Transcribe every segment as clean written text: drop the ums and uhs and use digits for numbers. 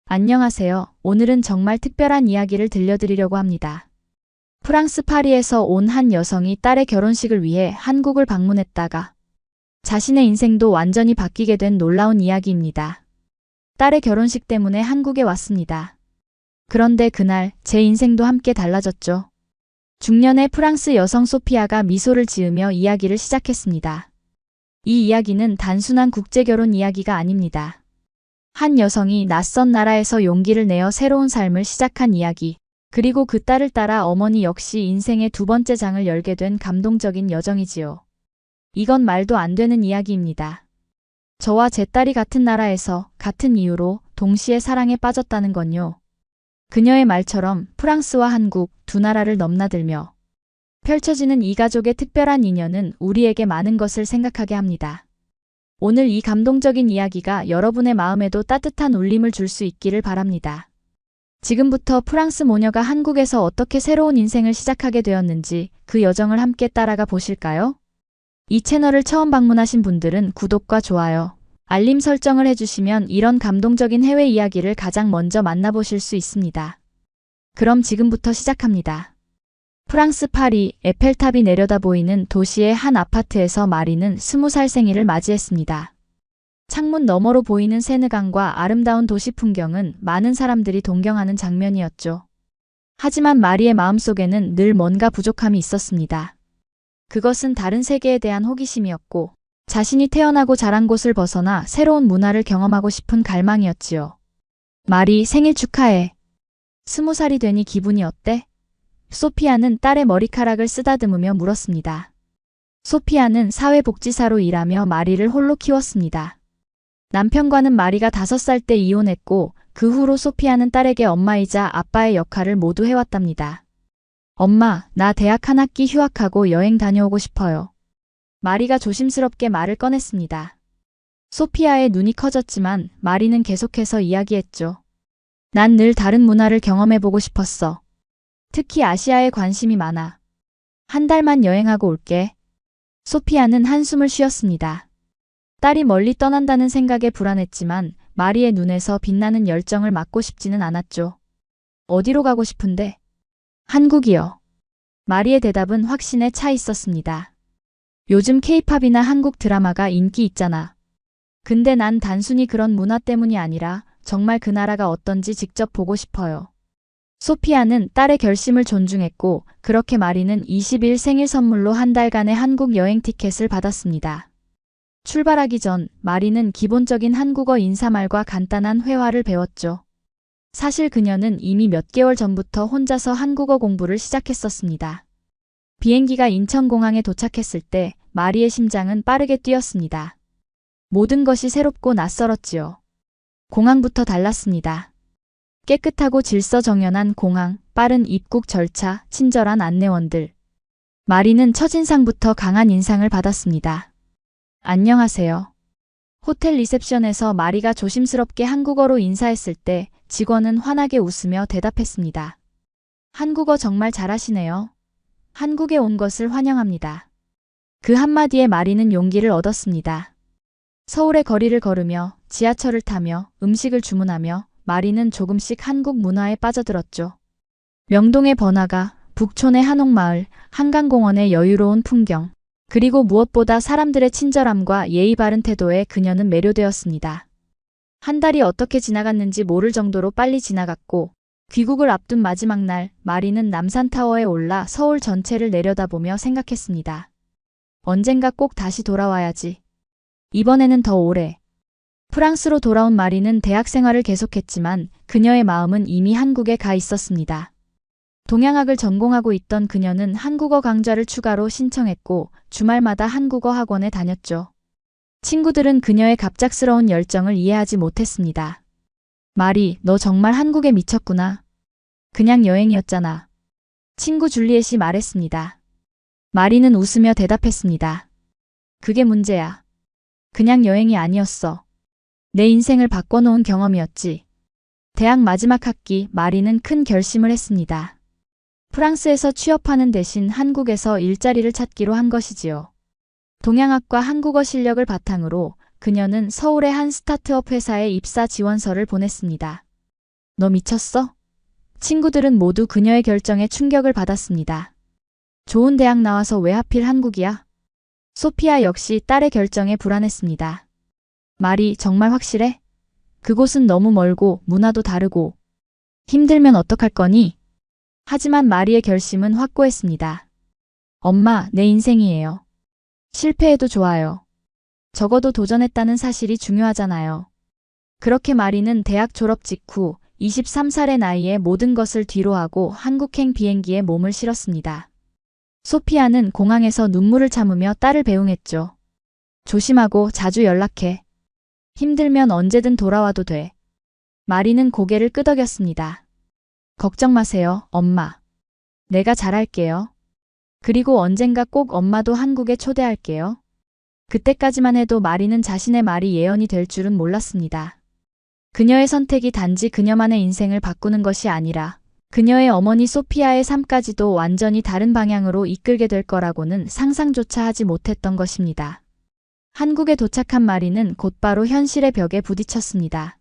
안녕하세요. 오늘은 정말 특별한 이야기를 들려드리려고 합니다. 프랑스 파리에서 온 한 여성이 딸의 결혼식을 위해 한국을 방문했다가 자신의 인생도 완전히 바뀌게 된 놀라운 이야기입니다. 딸의 결혼식 때문에 한국에 왔습니다. 그런데 그날 제 인생도 함께 달라졌죠. 중년의 프랑스 여성 소피아가 미소를 지으며 이야기를 시작했습니다. 이 이야기는 단순한 국제결혼 이야기가 아닙니다. 한 여성이 낯선 나라에서 용기를 내어 새로운 삶을 시작한 이야기, 그리고 그 딸을 따라 어머니 역시 인생의 두 번째 장을 열게 된 감동적인 여정이지요. 이건 말도 안 되는 이야기입니다. 저와 제 딸이 같은 나라에서 같은 이유로 동시에 사랑에 빠졌다는 건요. 그녀의 말처럼 프랑스와 한국 두 나라를 넘나들며 펼쳐지는 이 가족의 특별한 인연은 우리에게 많은 것을 생각하게 합니다. 오늘 이 감동적인 이야기가 여러분의 마음에도 따뜻한 울림을 줄 수 있기를 바랍니다. 지금부터 프랑스 모녀가 한국에서 어떻게 새로운 인생을 시작하게 되었는지 그 여정을 함께 따라가 보실까요? 이 채널을 처음 방문하신 분들은 구독과 좋아요, 알림 설정을 해주시면 이런 감동적인 해외 이야기를 가장 먼저 만나보실 수 있습니다. 그럼 지금부터 시작합니다. 프랑스 파리, 에펠탑이 내려다 보이는 도시의 한 아파트에서 마리는 20살 생일을 맞이했습니다. 창문 너머로 보이는 세느강과 아름다운 도시 풍경은 많은 사람들이 동경하는 장면이었죠. 하지만 마리의 마음속에는 늘 뭔가 부족함이 있었습니다. 그것은 다른 세계에 대한 호기심이었고, 자신이 태어나고 자란 곳을 벗어나 새로운 문화를 경험하고 싶은 갈망이었지요. 마리, 생일 축하해. 20살이 되니 기분이 어때? 소피아는 딸의 머리카락을 쓰다듬으며 물었습니다. 소피아는 사회복지사로 일하며 마리를 홀로 키웠습니다. 남편과는 마리가 5살 때 이혼했고 그 후로 소피아는 딸에게 엄마이자 아빠의 역할을 모두 해왔답니다. 엄마, 나 대학 한 학기 휴학하고 여행 다녀오고 싶어요. 마리가 조심스럽게 말을 꺼냈습니다. 소피아의 눈이 커졌지만 마리는 계속해서 이야기했죠. 난 늘 다른 문화를 경험해보고 싶었어. 특히 아시아에 관심이 많아. 한 달만 여행하고 올게. 소피아는 한숨을 쉬었습니다. 딸이 멀리 떠난다는 생각에 불안했지만 마리의 눈에서 빛나는 열정을 막고 싶지는 않았죠. 어디로 가고 싶은데? 한국이요. 마리의 대답은 확신에 차 있었습니다. 요즘 케이팝이나 한국 드라마가 인기 있잖아. 근데 난 단순히 그런 문화 때문이 아니라 정말 그 나라가 어떤지 직접 보고 싶어요. 소피아는 딸의 결심을 존중했고 그렇게 마리는 20일 생일 선물로 한 달간의 한국 여행 티켓을 받았습니다. 출발하기 전 마리는 기본적인 한국어 인사말과 간단한 회화를 배웠죠. 사실 그녀는 이미 몇 개월 전부터 혼자서 한국어 공부를 시작했었습니다. 비행기가 인천공항에 도착했을 때 마리의 심장은 빠르게 뛰었습니다. 모든 것이 새롭고 낯설었지요. 공항부터 달랐습니다. 깨끗하고 질서정연한 공항, 빠른 입국 절차, 친절한 안내원들. 마리는 첫인상부터 강한 인상을 받았습니다. 안녕하세요. 호텔 리셉션에서 마리가 조심스럽게 한국어로 인사했을 때 직원은 환하게 웃으며 대답했습니다. 한국어 정말 잘하시네요. 한국에 온 것을 환영합니다. 그 한마디에 마리는 용기를 얻었습니다. 서울의 거리를 걸으며 지하철을 타며 음식을 주문하며 마리는 조금씩 한국 문화에 빠져들었죠. 명동의 번화가, 북촌의 한옥마을, 한강공원의 여유로운 풍경, 그리고 무엇보다 사람들의 친절함과 예의 바른 태도에 그녀는 매료되었습니다. 한 달이 어떻게 지나갔는지 모를 정도로 빨리 지나갔고 귀국을 앞둔 마지막 날 마리는 남산타워에 올라 서울 전체를 내려다보며 생각했습니다. 언젠가 꼭 다시 돌아와야지. 이번에는 더 오래. 프랑스로 돌아온 마리는 대학 생활을 계속했지만 그녀의 마음은 이미 한국에 가 있었습니다. 동양학을 전공하고 있던 그녀는 한국어 강좌를 추가로 신청했고 주말마다 한국어 학원에 다녔죠. 친구들은 그녀의 갑작스러운 열정을 이해하지 못했습니다. 마리, 너 정말 한국에 미쳤구나. 그냥 여행이었잖아. 친구 줄리엣이 말했습니다. 마리는 웃으며 대답했습니다. 그게 문제야. 그냥 여행이 아니었어. 내 인생을 바꿔놓은 경험이었지. 대학 마지막 학기 마리는 큰 결심을 했습니다. 프랑스에서 취업하는 대신 한국에서 일자리를 찾기로 한 것이지요. 동양학과 한국어 실력을 바탕으로 그녀는 서울의 한 스타트업 회사에 입사 지원서를 보냈습니다. 너 미쳤어? 친구들은 모두 그녀의 결정에 충격을 받았습니다. 좋은 대학 나와서 왜 하필 한국이야? 소피아 역시 딸의 결정에 불안했습니다. 말이 정말 확실해? 그곳은 너무 멀고 문화도 다르고 힘들면 어떡할 거니? 하지만 마리의 결심은 확고했습니다. 엄마, 내 인생이에요. 실패해도 좋아요. 적어도 도전했다는 사실이 중요하잖아요. 그렇게 마리는 대학 졸업 직후 23살의 나이에 모든 것을 뒤로하고 한국행 비행기에 몸을 실었습니다. 소피아는 공항에서 눈물을 참으며 딸을 배웅했죠. 조심하고 자주 연락해. 힘들면 언제든 돌아와도 돼. 마리는 고개를 끄덕였습니다. 걱정 마세요, 엄마. 내가 잘할게요. 그리고 언젠가 꼭 엄마도 한국에 초대할게요. 그때까지만 해도 마리는 자신의 말이 예언이 될 줄은 몰랐습니다. 그녀의 선택이 단지 그녀만의 인생을 바꾸는 것이 아니라 그녀의 어머니 소피아의 삶까지도 완전히 다른 방향으로 이끌게 될 거라고는 상상조차 하지 못했던 것입니다. 한국에 도착한 마리는 곧바로 현실의 벽에 부딪혔습니다.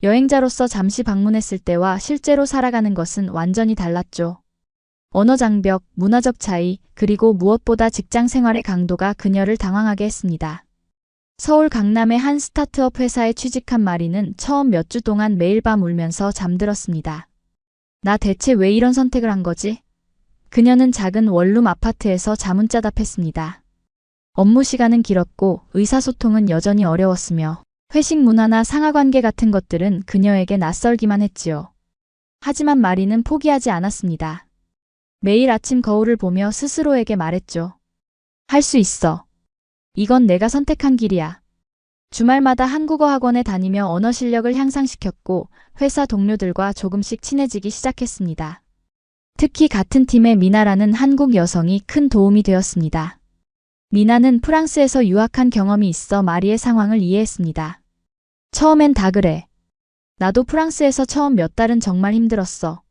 여행자로서 잠시 방문했을 때와 실제로 살아가는 것은 완전히 달랐죠. 언어 장벽, 문화적 차이, 그리고 무엇보다 직장 생활의 강도가 그녀를 당황하게 했습니다. 서울 강남의 한 스타트업 회사에 취직한 마리는 처음 몇 주 동안 매일 밤 울면서 잠들었습니다. 나 대체 왜 이런 선택을 한 거지? 그녀는 작은 원룸 아파트에서 자문자답했습니다. 업무 시간은 길었고 의사소통은 여전히 어려웠으며 회식 문화나 상하관계 같은 것들은 그녀에게 낯설기만 했지요. 하지만 마리는 포기하지 않았습니다. 매일 아침 거울을 보며 스스로에게 말했죠. 할 수 있어. 이건 내가 선택한 길이야. 주말마다 한국어 학원에 다니며 언어 실력을 향상시켰고 회사 동료들과 조금씩 친해지기 시작했습니다. 특히 같은 팀의 미나라는 한국 여성이 큰 도움이 되었습니다. 미나는 프랑스에서 유학한 경험이 있어 마리의 상황을 이해했습니다. 처음엔 다 그래. 나도 프랑스에서 처음 몇 달은 정말 힘들었어.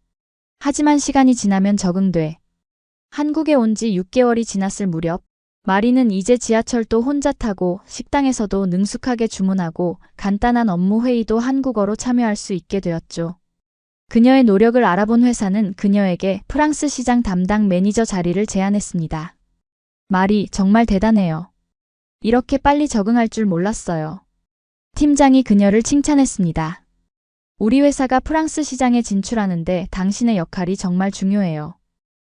하지만 시간이 지나면 적응돼. 한국에 온 지 6개월이 지났을 무렵 마리는 이제 지하철도 혼자 타고 식당에서도 능숙하게 주문하고 간단한 업무 회의도 한국어로 참여할 수 있게 되었죠. 그녀의 노력을 알아본 회사는 그녀에게 프랑스 시장 담당 매니저 자리를 제안했습니다. 마리 정말 대단해요. 이렇게 빨리 적응할 줄 몰랐어요. 팀장이 그녀를 칭찬했습니다. 우리 회사가 프랑스 시장에 진출하는데 당신의 역할이 정말 중요해요.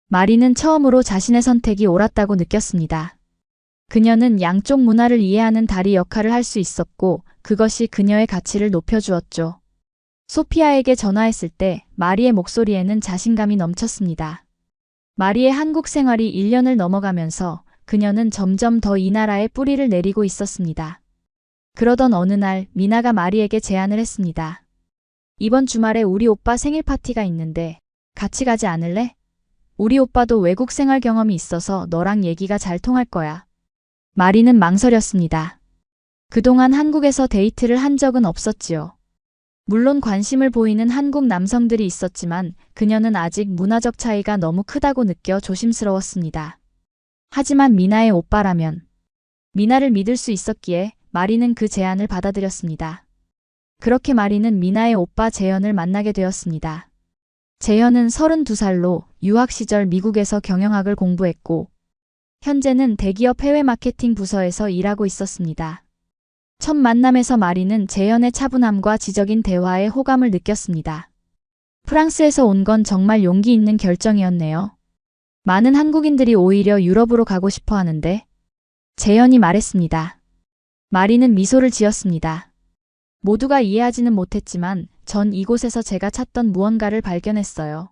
마리는 처음으로 자신의 선택이 옳았다고 느꼈습니다. 그녀는 양쪽 문화를 이해하는 다리 역할을 할 수 있었고 그것이 그녀의 가치를 높여주었죠. 소피아에게 전화했을 때 마리의 목소리에는 자신감이 넘쳤습니다. 마리의 한국 생활이 1년을 넘어가면서 그녀는 점점 더 이 나라에 뿌리를 내리고 있었습니다. 그러던 어느 날 미나가 마리에게 제안을 했습니다. 이번 주말에 우리 오빠 생일 파티가 있는데 같이 가지 않을래? 우리 오빠도 외국 생활 경험이 있어서 너랑 얘기가 잘 통할 거야. 마리는 망설였습니다. 그동안 한국에서 데이트를 한 적은 없었지요. 물론 관심을 보이는 한국 남성들이 있었지만 그녀는 아직 문화적 차이가 너무 크다고 느껴 조심스러웠습니다. 하지만 미나의 오빠라면 미나를 믿을 수 있었기에 마리는 그 제안을 받아들였습니다. 그렇게 마리는 미나의 오빠 재현을 만나게 되었습니다. 재현은 32살로 유학 시절 미국에서 경영학을 공부했고 현재는 대기업 해외 마케팅 부서에서 일하고 있었습니다. 첫 만남에서 마리는 재현의 차분함과 지적인 대화에 호감을 느꼈습니다. 프랑스에서 온 건 정말 용기 있는 결정이었네요. 많은 한국인들이 오히려 유럽으로 가고 싶어 하는데 재현이 말했습니다. 마리는 미소를 지었습니다. 모두가 이해하지는 못했지만 전 이곳에서 제가 찾던 무언가를 발견했어요.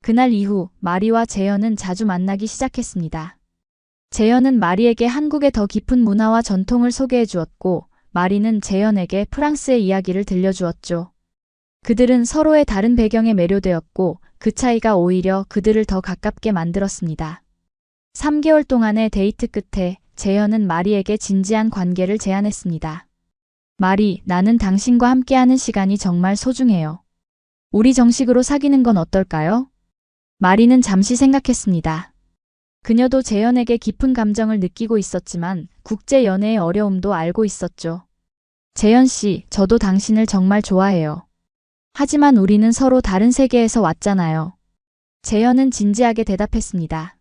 그날 이후 마리와 재현은 자주 만나기 시작했습니다. 재현은 마리에게 한국의 더 깊은 문화와 전통을 소개해 주었고 마리는 재현에게 프랑스의 이야기를 들려주었죠. 그들은 서로의 다른 배경에 매료되었고 그 차이가 오히려 그들을 더 가깝게 만들었습니다. 3개월 동안의 데이트 끝에 재현은 마리에게 진지한 관계를 제안했습니다. 마리, 나는 당신과 함께하는 시간이 정말 소중해요. 우리 정식으로 사귀는 건 어떨까요? 마리는 잠시 생각했습니다. 그녀도 재현에게 깊은 감정을 느끼고 있었지만 국제 연애의 어려움도 알고 있었죠. 재현 씨, 저도 당신을 정말 좋아해요. 하지만 우리는 서로 다른 세계에서 왔잖아요. 재현은 진지하게 대답했습니다.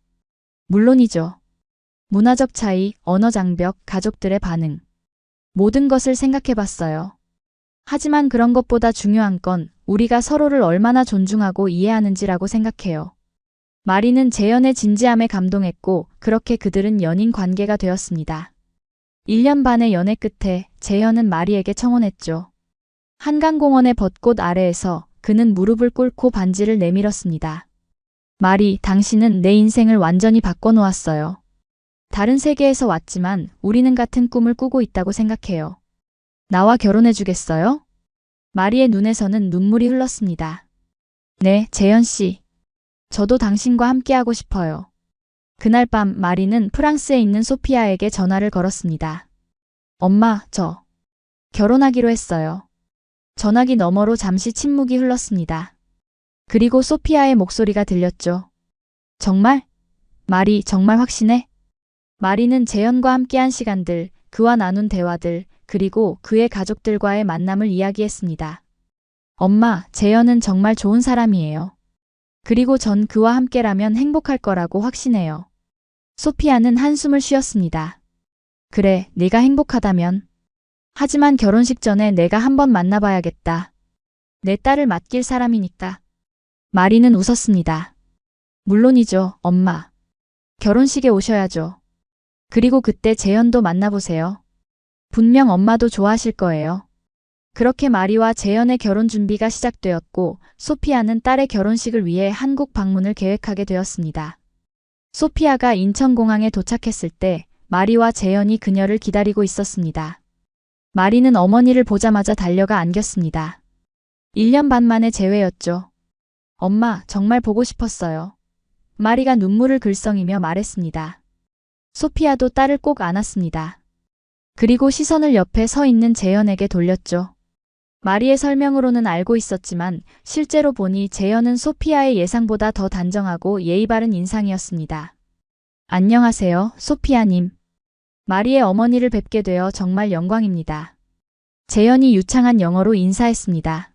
물론이죠. 문화적 차이, 언어 장벽, 가족들의 반응. 모든 것을 생각해봤어요. 하지만 그런 것보다 중요한 건 우리가 서로를 얼마나 존중하고 이해하는지라고 생각해요. 마리는 재현의 진지함에 감동했고 그렇게 그들은 연인 관계가 되었습니다. 1년 반의 연애 끝에 재현은 마리에게 청혼했죠. 한강공원의 벚꽃 아래에서 그는 무릎을 꿇고 반지를 내밀었습니다. 마리, 당신은 내 인생을 완전히 바꿔놓았어요. 다른 세계에서 왔지만 우리는 같은 꿈을 꾸고 있다고 생각해요. 나와 결혼해 주겠어요? 마리의 눈에서는 눈물이 흘렀습니다. 네, 재현 씨. 저도 당신과 함께하고 싶어요. 그날 밤 마리는 프랑스에 있는 소피아에게 전화를 걸었습니다. 엄마, 저 결혼하기로 했어요. 전화기 너머로 잠시 침묵이 흘렀습니다. 그리고 소피아의 목소리가 들렸죠. 정말? 마리, 정말 확신해? 마리는 재현과 함께한 시간들, 그와 나눈 대화들, 그리고 그의 가족들과의 만남을 이야기했습니다. 엄마, 재현은 정말 좋은 사람이에요. 그리고 전 그와 함께라면 행복할 거라고 확신해요. 소피아는 한숨을 쉬었습니다. 그래, 네가 행복하다면. 하지만 결혼식 전에 내가 한번 만나봐야겠다. 내 딸을 맡길 사람이니까. 마리는 웃었습니다. 물론이죠, 엄마. 결혼식에 오셔야죠. 그리고 그때 재현도 만나보세요. 분명 엄마도 좋아하실 거예요. 그렇게 마리와 재현의 결혼 준비가 시작되었고 소피아는 딸의 결혼식을 위해 한국 방문을 계획하게 되었습니다. 소피아가 인천공항에 도착했을 때 마리와 재현이 그녀를 기다리고 있었습니다. 마리는 어머니를 보자마자 달려가 안겼습니다. 1년 반 만의 재회였죠. 엄마, 정말 보고 싶었어요. 마리가 눈물을 글썽이며 말했습니다. 소피아도 딸을 꼭 안았습니다. 그리고 시선을 옆에 서 있는 재현에게 돌렸죠. 마리의 설명으로는 알고 있었지만 실제로 보니 재현은 소피아의 예상보다 더 단정하고 예의 바른 인상이었습니다. 안녕하세요, 소피아님. 마리의 어머니를 뵙게 되어 정말 영광입니다. 재현이 유창한 영어로 인사했습니다.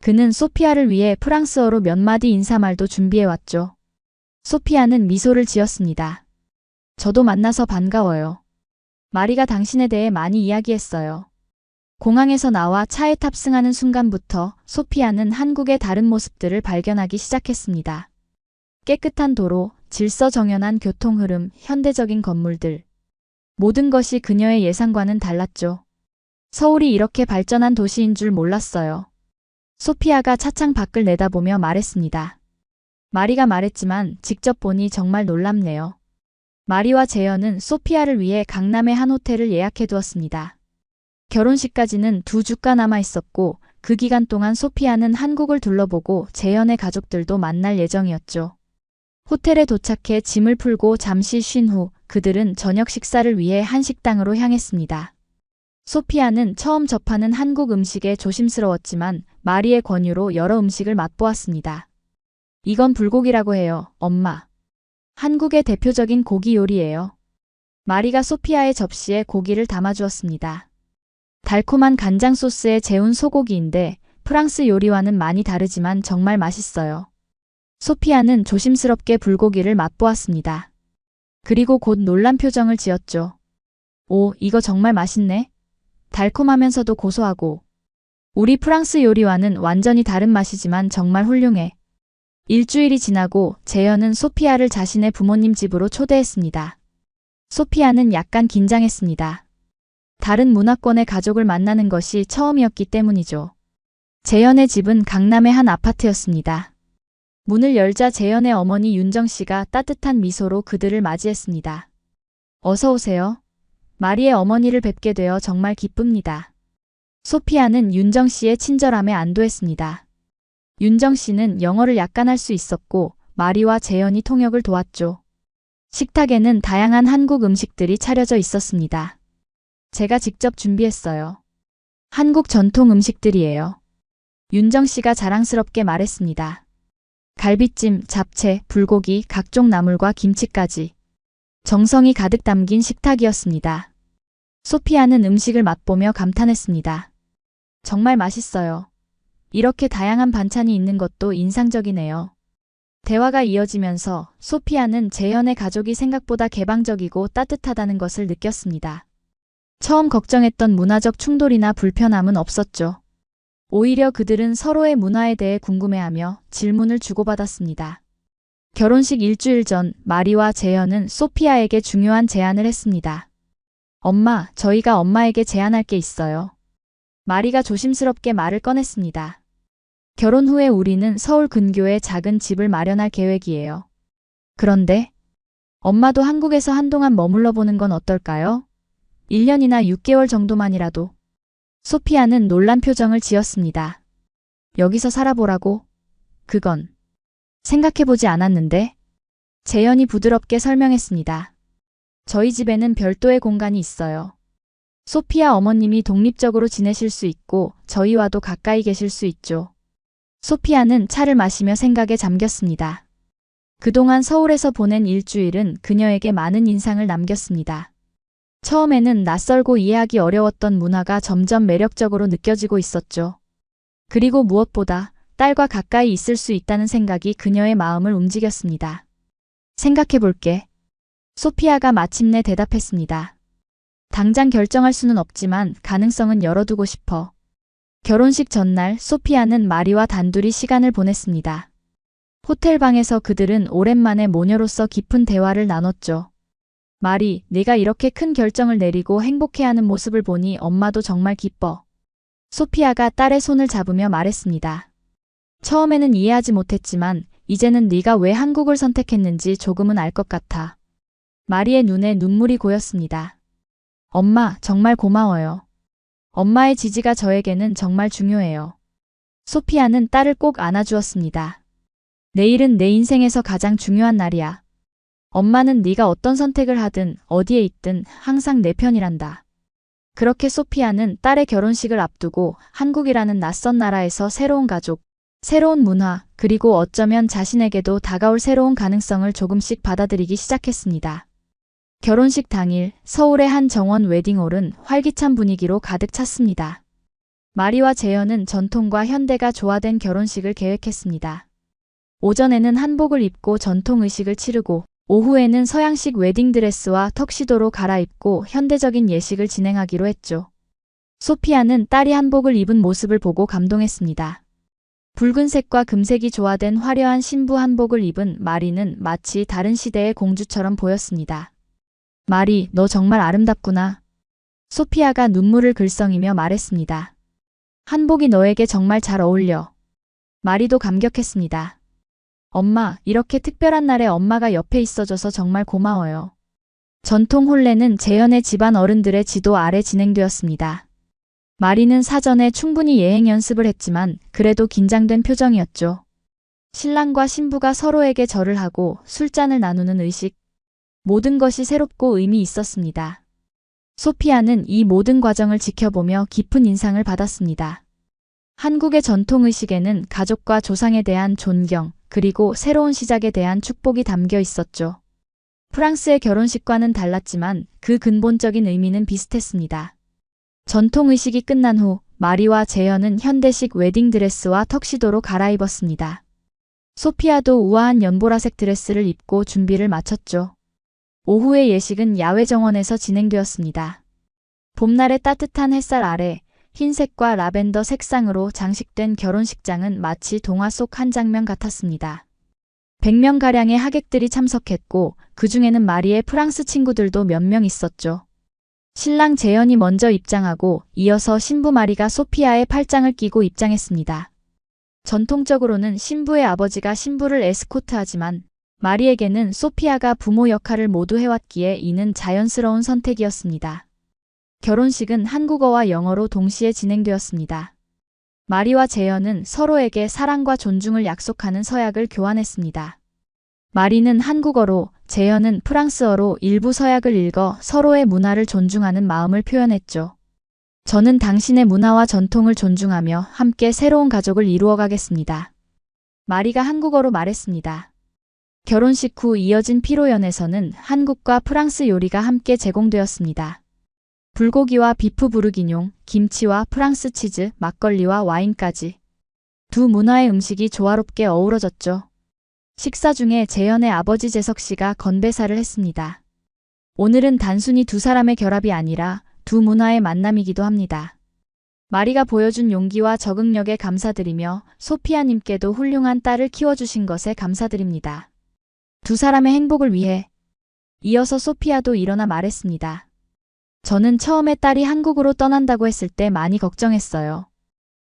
그는 소피아를 위해 프랑스어로 몇 마디 인사말도 준비해왔죠. 소피아는 미소를 지었습니다. 저도 만나서 반가워요. 마리가 당신에 대해 많이 이야기했어요. 공항에서 나와 차에 탑승하는 순간부터 소피아는 한국의 다른 모습들을 발견하기 시작했습니다. 깨끗한 도로, 질서정연한 교통 흐름, 현대적인 건물들. 모든 것이 그녀의 예상과는 달랐죠. 서울이 이렇게 발전한 도시인 줄 몰랐어요. 소피아가 차창 밖을 내다보며 말했습니다. 마리가 말했지만 직접 보니 정말 놀랍네요. 마리와 재현은 소피아를 위해 강남의 한 호텔을 예약해 두었습니다. 결혼식까지는 2주가 남아 있었고 그 기간 동안 소피아는 한국을 둘러보고 재현의 가족들도 만날 예정이었죠. 호텔에 도착해 짐을 풀고 잠시 쉰 후 그들은 저녁 식사를 위해 한 식당으로 향했습니다. 소피아는 처음 접하는 한국 음식에 조심스러웠지만 마리의 권유로 여러 음식을 맛보았습니다. 이건 불고기라고 해요, 엄마. 한국의 대표적인 고기 요리예요. 마리가 소피아의 접시에 고기를 담아주었습니다. 달콤한 간장 소스에 재운 소고기인데 프랑스 요리와는 많이 다르지만 정말 맛있어요. 소피아는 조심스럽게 불고기를 맛보았습니다. 그리고 곧 놀란 표정을 지었죠. 오, 이거 정말 맛있네. 달콤하면서도 고소하고. 우리 프랑스 요리와는 완전히 다른 맛이지만 정말 훌륭해. 일주일이 지나고 재현은 소피아를 자신의 부모님 집으로 초대했습니다. 소피아는 약간 긴장했습니다. 다른 문화권의 가족을 만나는 것이 처음이었기 때문이죠. 재현의 집은 강남의 한 아파트였습니다. 문을 열자 재현의 어머니 윤정 씨가 따뜻한 미소로 그들을 맞이했습니다. 어서 오세요. 마리의 어머니를 뵙게 되어 정말 기쁩니다. 소피아는 윤정 씨의 친절함에 안도했습니다. 윤정 씨는 영어를 약간 할 수 있었고 마리와 재현이 통역을 도왔죠. 식탁에는 다양한 한국 음식들이 차려져 있었습니다. 제가 직접 준비했어요. 한국 전통 음식들이에요. 윤정 씨가 자랑스럽게 말했습니다. 갈비찜, 잡채, 불고기, 각종 나물과 김치까지. 정성이 가득 담긴 식탁이었습니다. 소피아는 음식을 맛보며 감탄했습니다. 정말 맛있어요. 이렇게 다양한 반찬이 있는 것도 인상적이네요. 대화가 이어지면서 소피아는 재현의 가족이 생각보다 개방적이고 따뜻하다는 것을 느꼈습니다. 처음 걱정했던 문화적 충돌이나 불편함은 없었죠. 오히려 그들은 서로의 문화에 대해 궁금해하며 질문을 주고받았습니다. 결혼식 일주일 전 마리와 재현은 소피아에게 중요한 제안을 했습니다. 엄마, 저희가 엄마에게 제안할 게 있어요. 마리가 조심스럽게 말을 꺼냈습니다. 결혼 후에 우리는 서울 근교에 작은 집을 마련할 계획이에요. 그런데 엄마도 한국에서 한동안 머물러 보는 건 어떨까요? 1년이나 6개월 정도만이라도. 소피아는 놀란 표정을 지었습니다. 여기서 살아보라고? 그건 생각해보지 않았는데? 재현이 부드럽게 설명했습니다. 저희 집에는 별도의 공간이 있어요. 소피아 어머님이 독립적으로 지내실 수 있고 저희와도 가까이 계실 수 있죠. 소피아는 차를 마시며 생각에 잠겼습니다. 그동안 서울에서 보낸 일주일은 그녀에게 많은 인상을 남겼습니다. 처음에는 낯설고 이해하기 어려웠던 문화가 점점 매력적으로 느껴지고 있었죠. 그리고 무엇보다 딸과 가까이 있을 수 있다는 생각이 그녀의 마음을 움직였습니다. 생각해볼게. 소피아가 마침내 대답했습니다. 당장 결정할 수는 없지만 가능성은 열어두고 싶어. 결혼식 전날 소피아는 마리와 단둘이 시간을 보냈습니다. 호텔 방에서 그들은 오랜만에 모녀로서 깊은 대화를 나눴죠. 마리, 네가 이렇게 큰 결정을 내리고 행복해하는 모습을 보니 엄마도 정말 기뻐. 소피아가 딸의 손을 잡으며 말했습니다. 처음에는 이해하지 못했지만 이제는 네가 왜 한국을 선택했는지 조금은 알 것 같아. 마리의 눈에 눈물이 고였습니다. 엄마, 정말 고마워요. 엄마의 지지가 저에게는 정말 중요해요. 소피아는 딸을 꼭 안아주었습니다. 내일은 내 인생에서 가장 중요한 날이야. 엄마는 네가 어떤 선택을 하든 어디에 있든 항상 내 편이란다. 그렇게 소피아는 딸의 결혼식을 앞두고 한국이라는 낯선 나라에서 새로운 가족, 새로운 문화, 그리고 어쩌면 자신에게도 다가올 새로운 가능성을 조금씩 받아들이기 시작했습니다. 결혼식 당일 서울의 한 정원 웨딩홀은 활기찬 분위기로 가득 찼습니다. 마리와 재현은 전통과 현대가 조화된 결혼식을 계획했습니다. 오전에는 한복을 입고 전통 의식을 치르고 오후에는 서양식 웨딩드레스와 턱시도로 갈아입고 현대적인 예식을 진행하기로 했죠. 소피아는 딸이 한복을 입은 모습을 보고 감동했습니다. 붉은색과 금색이 조화된 화려한 신부 한복을 입은 마리는 마치 다른 시대의 공주처럼 보였습니다. 마리, 너 정말 아름답구나. 소피아가 눈물을 글썽이며 말했습니다. 한복이 너에게 정말 잘 어울려. 마리도 감격했습니다. 엄마, 이렇게 특별한 날에 엄마가 옆에 있어줘서 정말 고마워요. 전통 혼례는 재현의 집안 어른들의 지도 아래 진행되었습니다. 마리는 사전에 충분히 예행 연습을 했지만 그래도 긴장된 표정이었죠. 신랑과 신부가 서로에게 절을 하고 술잔을 나누는 의식, 모든 것이 새롭고 의미 있었습니다. 소피아는 이 모든 과정을 지켜보며 깊은 인상을 받았습니다. 한국의 전통 의식에는 가족과 조상에 대한 존경, 그리고 새로운 시작에 대한 축복이 담겨 있었죠. 프랑스의 결혼식과는 달랐지만 그 근본적인 의미는 비슷했습니다. 전통 의식이 끝난 후 마리와 재현은 현대식 웨딩드레스와 턱시도로 갈아입었습니다. 소피아도 우아한 연보라색 드레스를 입고 준비를 마쳤죠. 오후의 예식은 야외 정원에서 진행되었습니다. 봄날의 따뜻한 햇살 아래 흰색과 라벤더 색상으로 장식된 결혼식장은 마치 동화 속 한 장면 같았습니다. 100명가량의 하객들이 참석했고 그 중에는 마리의 프랑스 친구들도 몇 명 있었죠. 신랑 재현이 먼저 입장하고 이어서 신부 마리가 소피아의 팔짱을 끼고 입장했습니다. 전통적으로는 신부의 아버지가 신부를 에스코트하지만 마리에게는 소피아가 부모 역할을 모두 해왔기에 이는 자연스러운 선택이었습니다. 결혼식은 한국어와 영어로 동시에 진행되었습니다. 마리와 재현은 서로에게 사랑과 존중을 약속하는 서약을 교환했습니다. 마리는 한국어로, 재현은 프랑스어로 일부 서약을 읽어 서로의 문화를 존중하는 마음을 표현했죠. 저는 당신의 문화와 전통을 존중하며 함께 새로운 가족을 이루어가겠습니다. 마리가 한국어로 말했습니다. 결혼식 후 이어진 피로연에서는 한국과 프랑스 요리가 함께 제공되었습니다. 불고기와 비프 부르기뇽, 김치와 프랑스 치즈, 막걸리와 와인까지. 두 문화의 음식이 조화롭게 어우러졌죠. 식사 중에 재현의 아버지 재석 씨가 건배사를 했습니다. 오늘은 단순히 두 사람의 결합이 아니라 두 문화의 만남이기도 합니다. 마리가 보여준 용기와 적응력에 감사드리며 소피아님께도 훌륭한 딸을 키워주신 것에 감사드립니다. 두 사람의 행복을 위해. 이어서 소피아도 일어나 말했습니다. 저는 처음에 딸이 한국으로 떠난다고 했을 때 많이 걱정했어요.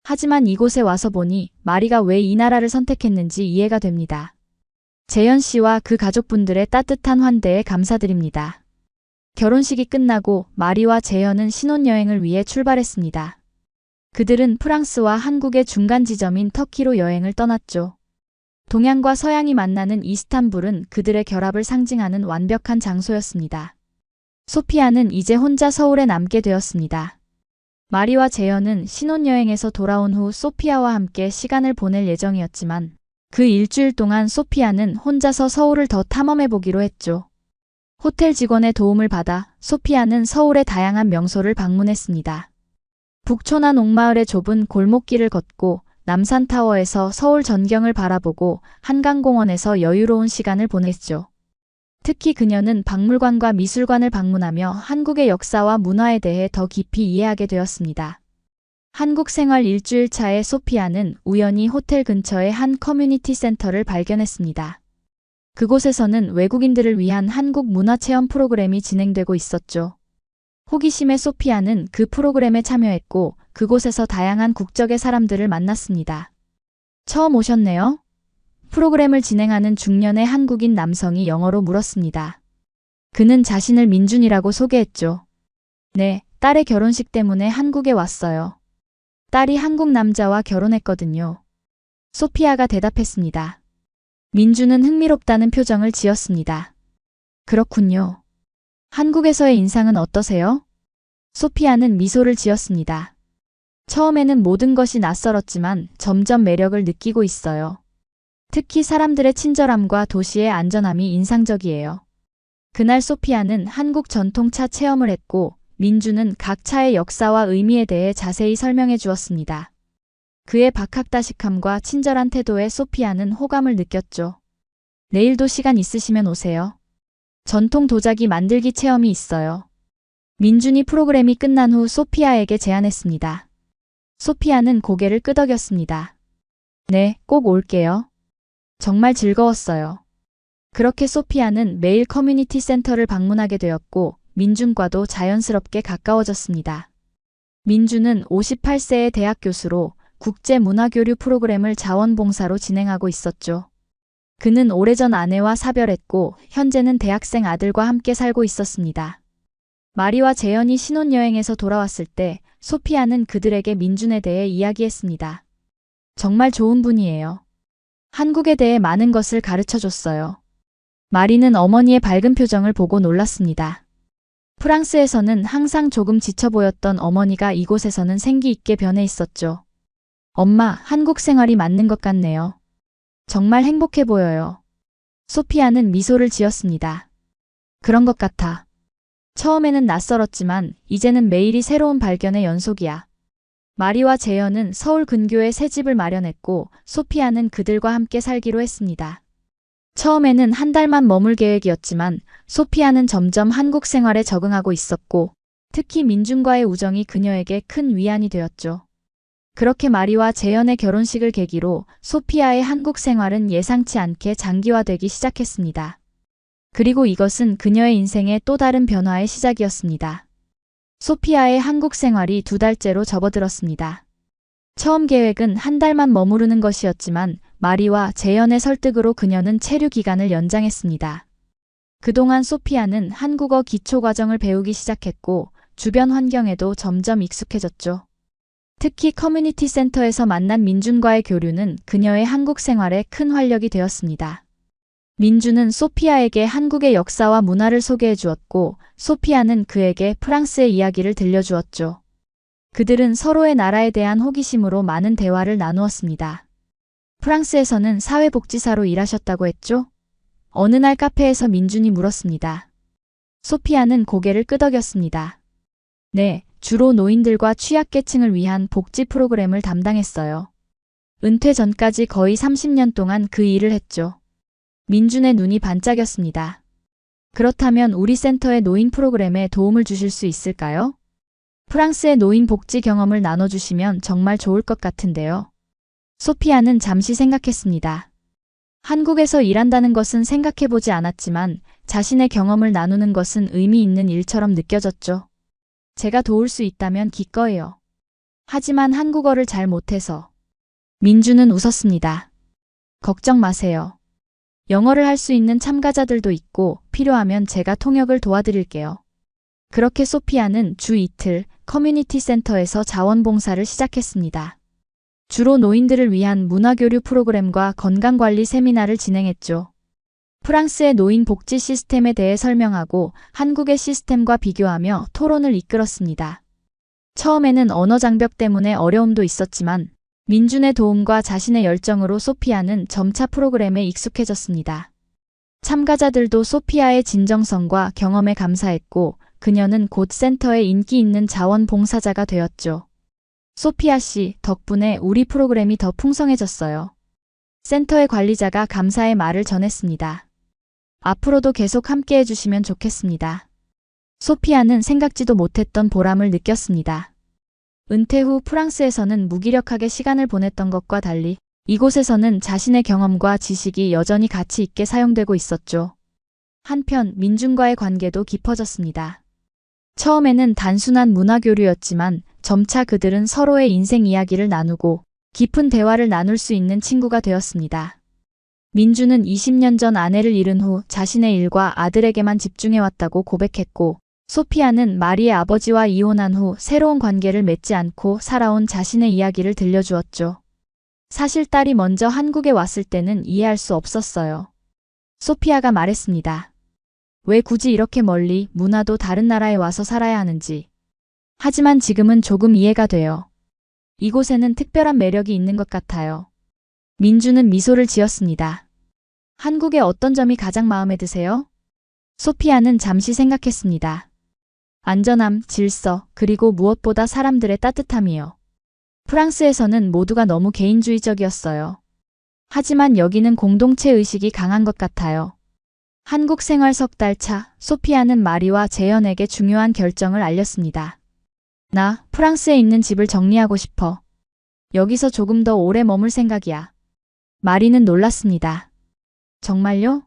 하지만 이곳에 와서 보니 마리가 왜 이 나라를 선택했는지 이해가 됩니다. 재현 씨와 그 가족분들의 따뜻한 환대에 감사드립니다. 결혼식이 끝나고 마리와 재현은 신혼여행을 위해 출발했습니다. 그들은 프랑스와 한국의 중간 지점인 터키로 여행을 떠났죠. 동양과 서양이 만나는 이스탄불은 그들의 결합을 상징하는 완벽한 장소였습니다. 소피아는 이제 혼자 서울에 남게 되었습니다. 마리와 재현은 신혼여행에서 돌아온 후 소피아와 함께 시간을 보낼 예정이었지만 그 일주일 동안 소피아는 혼자서 서울을 더 탐험해보기로 했죠. 호텔 직원의 도움을 받아 소피아는 서울의 다양한 명소를 방문했습니다. 북촌한 옥마을의 좁은 골목길을 걷고 남산타워에서 서울 전경을 바라보고 한강공원에서 여유로운 시간을 보냈죠. 특히 그녀는 박물관과 미술관을 방문하며 한국의 역사와 문화에 대해 더 깊이 이해하게 되었습니다. 한국 생활 일주일 차에 소피아는 우연히 호텔 근처의 한 커뮤니티 센터를 발견했습니다. 그곳에서는 외국인들을 위한 한국 문화체험 프로그램이 진행되고 있었죠. 호기심의 소피아는 그 프로그램에 참여했고 그곳에서 다양한 국적의 사람들을 만났습니다. 처음 오셨네요? 프로그램을 진행하는 중년의 한국인 남성이 영어로 물었습니다. 그는 자신을 민준이라고 소개했죠. 네, 딸의 결혼식 때문에 한국에 왔어요. 딸이 한국 남자와 결혼했거든요. 소피아가 대답했습니다. 민준은 흥미롭다는 표정을 지었습니다. 그렇군요. 한국에서의 인상은 어떠세요? 소피아는 미소를 지었습니다. 처음에는 모든 것이 낯설었지만 점점 매력을 느끼고 있어요. 특히 사람들의 친절함과 도시의 안전함이 인상적이에요. 그날 소피아는 한국 전통차 체험을 했고 민주는 각 차의 역사와 의미에 대해 자세히 설명해 주었습니다. 그의 박학다식함과 친절한 태도에 소피아는 호감을 느꼈죠. 내일도 시간 있으시면 오세요. 전통 도자기 만들기 체험이 있어요. 민준이 프로그램이 끝난 후 소피아에게 제안했습니다. 소피아는 고개를 끄덕였습니다. 네, 꼭 올게요. 정말 즐거웠어요. 그렇게 소피아는 매일 커뮤니티 센터를 방문하게 되었고 민준과도 자연스럽게 가까워졌습니다. 민준은 58세의 대학 교수로 국제문화교류 프로그램을 자원봉사로 진행하고 있었죠. 그는 오래전 아내와 사별했고 현재는 대학생 아들과 함께 살고 있었습니다. 마리와 재현이 신혼여행에서 돌아왔을 때 소피아는 그들에게 민준에 대해 이야기했습니다. 정말 좋은 분이에요. 한국에 대해 많은 것을 가르쳐줬어요. 마리는 어머니의 밝은 표정을 보고 놀랐습니다. 프랑스에서는 항상 조금 지쳐 보였던 어머니가 이곳에서는 생기 있게 변해 있었죠. 엄마, 한국 생활이 맞는 것 같네요. 정말 행복해 보여요. 소피아는 미소를 지었습니다. 그런 것 같아. 처음에는 낯설었지만 이제는 매일이 새로운 발견의 연속이야. 마리와 재현은 서울 근교에 새 집을 마련했고 소피아는 그들과 함께 살기로 했습니다. 처음에는 한 달만 머물 계획이었지만 소피아는 점점 한국 생활에 적응하고 있었고 특히 민준과의 우정이 그녀에게 큰 위안이 되었죠. 그렇게 마리와 재현의 결혼식을 계기로 소피아의 한국 생활은 예상치 않게 장기화되기 시작했습니다. 그리고 이것은 그녀의 인생의 또 다른 변화의 시작이었습니다. 소피아의 한국 생활이 2달째로 접어들었습니다. 처음 계획은 한 달만 머무르는 것이었지만 마리와 재현의 설득으로 그녀는 체류 기간을 연장했습니다. 그동안 소피아는 한국어 기초 과정을 배우기 시작했고 주변 환경에도 점점 익숙해졌죠. 특히 커뮤니티 센터에서 만난 민준과의 교류는 그녀의 한국 생활에 큰 활력이 되었습니다. 민준은 소피아에게 한국의 역사와 문화를 소개해 주었고 소피아는 그에게 프랑스의 이야기를 들려주었죠. 그들은 서로의 나라에 대한 호기심으로 많은 대화를 나누었습니다. 프랑스에서는 사회복지사로 일하셨다고 했죠? 어느 날 카페에서 민준이 물었습니다. 소피아는 고개를 끄덕였습니다. 네, 주로 노인들과 취약계층을 위한 복지 프로그램을 담당했어요. 은퇴 전까지 거의 30년 동안 그 일을 했죠. 민준의 눈이 반짝였습니다. 그렇다면 우리 센터의 노인 프로그램에 도움을 주실 수 있을까요? 프랑스의 노인 복지 경험을 나눠주시면 정말 좋을 것 같은데요. 소피아는 잠시 생각했습니다. 한국에서 일한다는 것은 생각해보지 않았지만 자신의 경험을 나누는 것은 의미 있는 일처럼 느껴졌죠. 제가 도울 수 있다면 기꺼이요. 하지만 한국어를 잘 못해서. 민주는 웃었습니다. 걱정 마세요. 영어를 할 수 있는 참가자들도 있고 필요하면 제가 통역을 도와드릴게요. 그렇게 소피아는 주 이틀 커뮤니티 센터에서 자원봉사를 시작했습니다. 주로 노인들을 위한 문화교류 프로그램과 건강관리 세미나를 진행했죠. 프랑스의 노인 복지 시스템에 대해 설명하고 한국의 시스템과 비교하며 토론을 이끌었습니다. 처음에는 언어 장벽 때문에 어려움도 있었지만 민준의 도움과 자신의 열정으로 소피아는 점차 프로그램에 익숙해졌습니다. 참가자들도 소피아의 진정성과 경험에 감사했고 그녀는 곧 센터의 인기 있는 자원봉사자가 되었죠. 소피아 씨 덕분에 우리 프로그램이 더 풍성해졌어요. 센터의 관리자가 감사의 말을 전했습니다. 앞으로도 계속 함께 해주시면 좋겠습니다. 소피아는 생각지도 못했던 보람을 느꼈습니다. 은퇴 후 프랑스에서는 무기력하게 시간을 보냈던 것과 달리 이곳에서는 자신의 경험과 지식이 여전히 가치 있게 사용되고 있었죠. 한편 민준과의 관계도 깊어졌습니다. 처음에는 단순한 문화교류였지만 점차 그들은 서로의 인생 이야기를 나누고 깊은 대화를 나눌 수 있는 친구가 되었습니다. 민주는 20년 전 아내를 잃은 후 자신의 일과 아들에게만 집중해왔다고 고백했고 소피아는 마리의 아버지와 이혼한 후 새로운 관계를 맺지 않고 살아온 자신의 이야기를 들려주었죠. 사실 딸이 먼저 한국에 왔을 때는 이해할 수 없었어요. 소피아가 말했습니다. 왜 굳이 이렇게 멀리 문화도 다른 나라에 와서 살아야 하는지. 하지만 지금은 조금 이해가 돼요. 이곳에는 특별한 매력이 있는 것 같아요. 민주는 미소를 지었습니다. 한국의 어떤 점이 가장 마음에 드세요? 소피아는 잠시 생각했습니다. 안전함, 질서, 그리고 무엇보다 사람들의 따뜻함이요. 프랑스에서는 모두가 너무 개인주의적이었어요. 하지만 여기는 공동체 의식이 강한 것 같아요. 한국 생활 석 달 차, 소피아는 마리와 재현에게 중요한 결정을 알렸습니다. 나 프랑스에 있는 집을 정리하고 싶어. 여기서 조금 더 오래 머물 생각이야. 마리는 놀랐습니다. 정말요?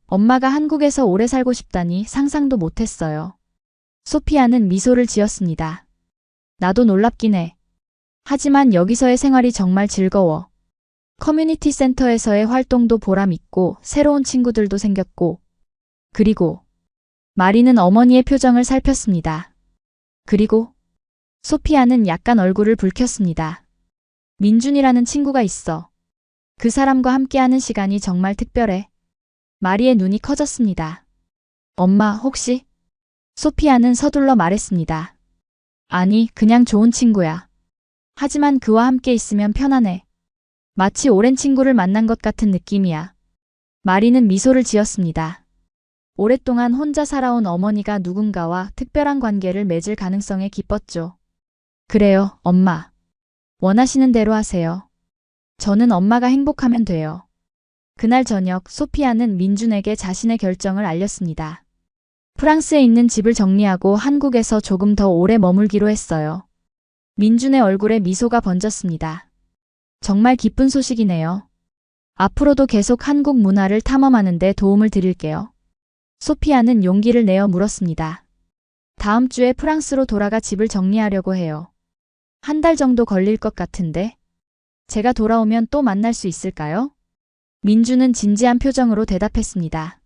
엄마가 한국에서 오래 살고 싶다니 상상도 못했어요. 소피아는 미소를 지었습니다. 나도 놀랍긴 해. 하지만 여기서의 생활이 정말 즐거워. 커뮤니티 센터에서의 활동도 보람 있고 새로운 친구들도 생겼고 그리고 마리는 어머니의 표정을 살폈습니다. 그리고 소피아는 약간 얼굴을 붉혔습니다. 민준이라는 친구가 있어. 그 사람과 함께하는 시간이 정말 특별해. 마리의 눈이 커졌습니다. 엄마 혹시? 소피아는 서둘러 말했습니다. 아니, 그냥 좋은 친구야. 하지만 그와 함께 있으면 편안해. 마치 오랜 친구를 만난 것 같은 느낌이야. 마리는 미소를 지었습니다. 오랫동안 혼자 살아온 어머니가 누군가와 특별한 관계를 맺을 가능성에 기뻤죠. 그래요, 엄마. 원하시는 대로 하세요. 저는 엄마가 행복하면 돼요. 그날 저녁 소피아는 민준에게 자신의 결정을 알렸습니다. 프랑스에 있는 집을 정리하고 한국에서 조금 더 오래 머물기로 했어요. 민준의 얼굴에 미소가 번졌습니다. 정말 기쁜 소식이네요. 앞으로도 계속 한국 문화를 탐험하는 데 도움을 드릴게요. 소피아는 용기를 내어 물었습니다. 다음 주에 프랑스로 돌아가 집을 정리하려고 해요. 한 달 정도 걸릴 것 같은데. 제가 돌아오면 또 만날 수 있을까요? 민주는 진지한 표정으로 대답했습니다.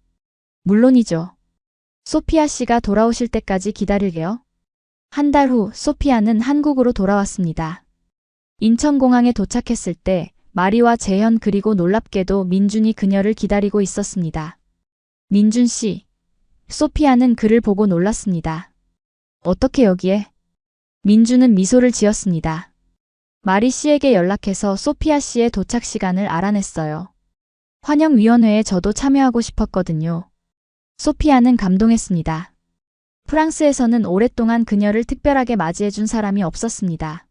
물론이죠. 소피아 씨가 돌아오실 때까지 기다릴게요. 한 달 후 소피아는 한국으로 돌아왔습니다. 인천공항에 도착했을 때 마리와 재현 그리고 놀랍게도 민준이 그녀를 기다리고 있었습니다. 민준 씨. 소피아는 그를 보고 놀랐습니다. 어떻게 여기에? 민준은 미소를 지었습니다. 마리 씨에게 연락해서 소피아 씨의 도착 시간을 알아냈어요. 환영위원회에 저도 참여하고 싶었거든요. 소피아는 감동했습니다. 프랑스에서는 오랫동안 그녀를 특별하게 맞이해준 사람이 없었습니다.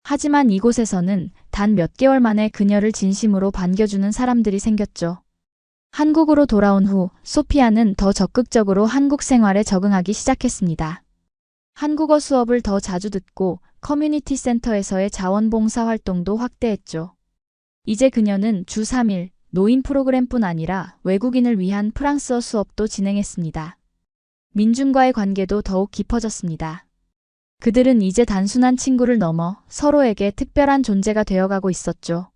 하지만 이곳에서는 단 몇 개월 만에 그녀를 진심으로 반겨주는 사람들이 생겼죠. 한국으로 돌아온 후 소피아는 더 적극적으로 한국 생활에 적응하기 시작했습니다. 한국어 수업을 더 자주 듣고 커뮤니티 센터에서의 자원봉사 활동도 확대했죠. 이제 그녀는 주 3일 노인 프로그램뿐 아니라 외국인을 위한 프랑스어 수업도 진행했습니다. 민준과의 관계도 더욱 깊어졌습니다. 그들은 이제 단순한 친구를 넘어 서로에게 특별한 존재가 되어가고 있었죠.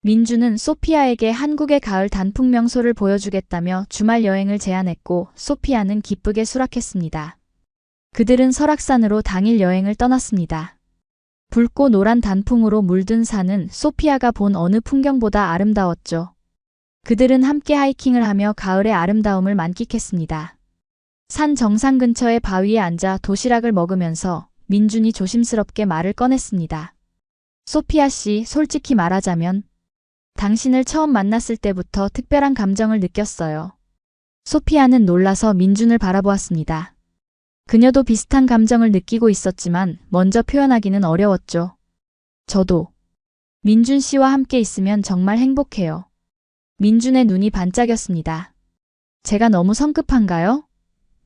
민준은 소피아에게 한국의 가을 단풍 명소를 보여주겠다며 주말 여행을 제안했고 소피아는 기쁘게 수락했습니다. 그들은 설악산으로 당일 여행을 떠났습니다. 붉고 노란 단풍으로 물든 산은 소피아가 본 어느 풍경보다 아름다웠죠. 그들은 함께 하이킹을 하며 가을의 아름다움을 만끽했습니다. 산 정상 근처의 바위에 앉아 도시락을 먹으면서 민준이 조심스럽게 말을 꺼냈습니다. 소피아 씨, 솔직히 말하자면 당신을 처음 만났을 때부터 특별한 감정을 느꼈어요. 소피아는 놀라서 민준을 바라보았습니다. 그녀도 비슷한 감정을 느끼고 있었지만 먼저 표현하기는 어려웠죠. 저도 민준 씨와 함께 있으면 정말 행복해요. 민준의 눈이 반짝였습니다. 제가 너무 성급한가요?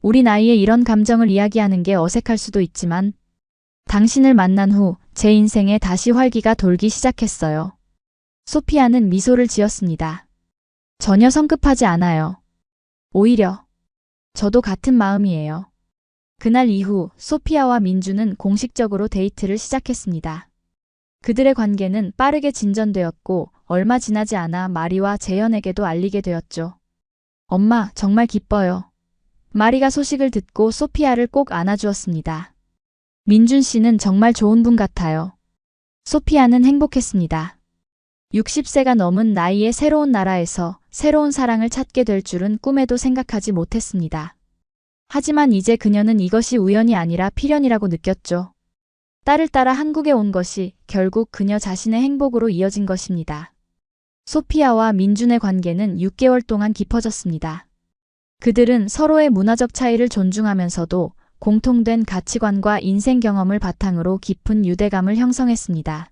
우리 나이에 이런 감정을 이야기하는 게 어색할 수도 있지만 당신을 만난 후 제 인생에 다시 활기가 돌기 시작했어요. 소피아는 미소를 지었습니다. 전혀 성급하지 않아요. 오히려 저도 같은 마음이에요. 그날 이후 소피아와 민준은 공식적으로 데이트를 시작했습니다. 그들의 관계는 빠르게 진전되었고 얼마 지나지 않아 마리와 재현에게도 알리게 되었죠. 엄마, 정말 기뻐요. 마리가 소식을 듣고 소피아를 꼭 안아주었습니다. 민준 씨는 정말 좋은 분 같아요. 소피아는 행복했습니다. 60세가 넘은 나이에 새로운 나라에서 새로운 사랑을 찾게 될 줄은 꿈에도 생각하지 못했습니다. 하지만 이제 그녀는 이것이 우연이 아니라 필연이라고 느꼈죠. 딸을 따라 한국에 온 것이 결국 그녀 자신의 행복으로 이어진 것입니다. 소피아와 민준의 관계는 6개월 동안 깊어졌습니다. 그들은 서로의 문화적 차이를 존중하면서도 공통된 가치관과 인생 경험을 바탕으로 깊은 유대감을 형성했습니다.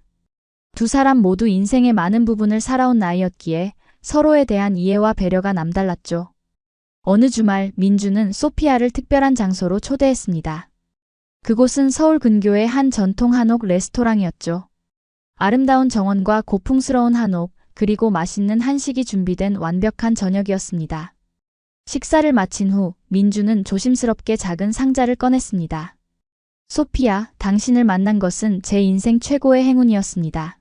두 사람 모두 인생의 많은 부분을 살아온 나이였기에 서로에 대한 이해와 배려가 남달랐죠. 어느 주말 민준은 소피아를 특별한 장소로 초대했습니다. 그곳은 서울 근교의 한 전통 한옥 레스토랑이었죠. 아름다운 정원과 고풍스러운 한옥, 그리고 맛있는 한식이 준비된 완벽한 저녁이었습니다. 식사를 마친 후 민준은 조심스럽게 작은 상자를 꺼냈습니다. 소피아, 당신을 만난 것은 제 인생 최고의 행운이었습니다.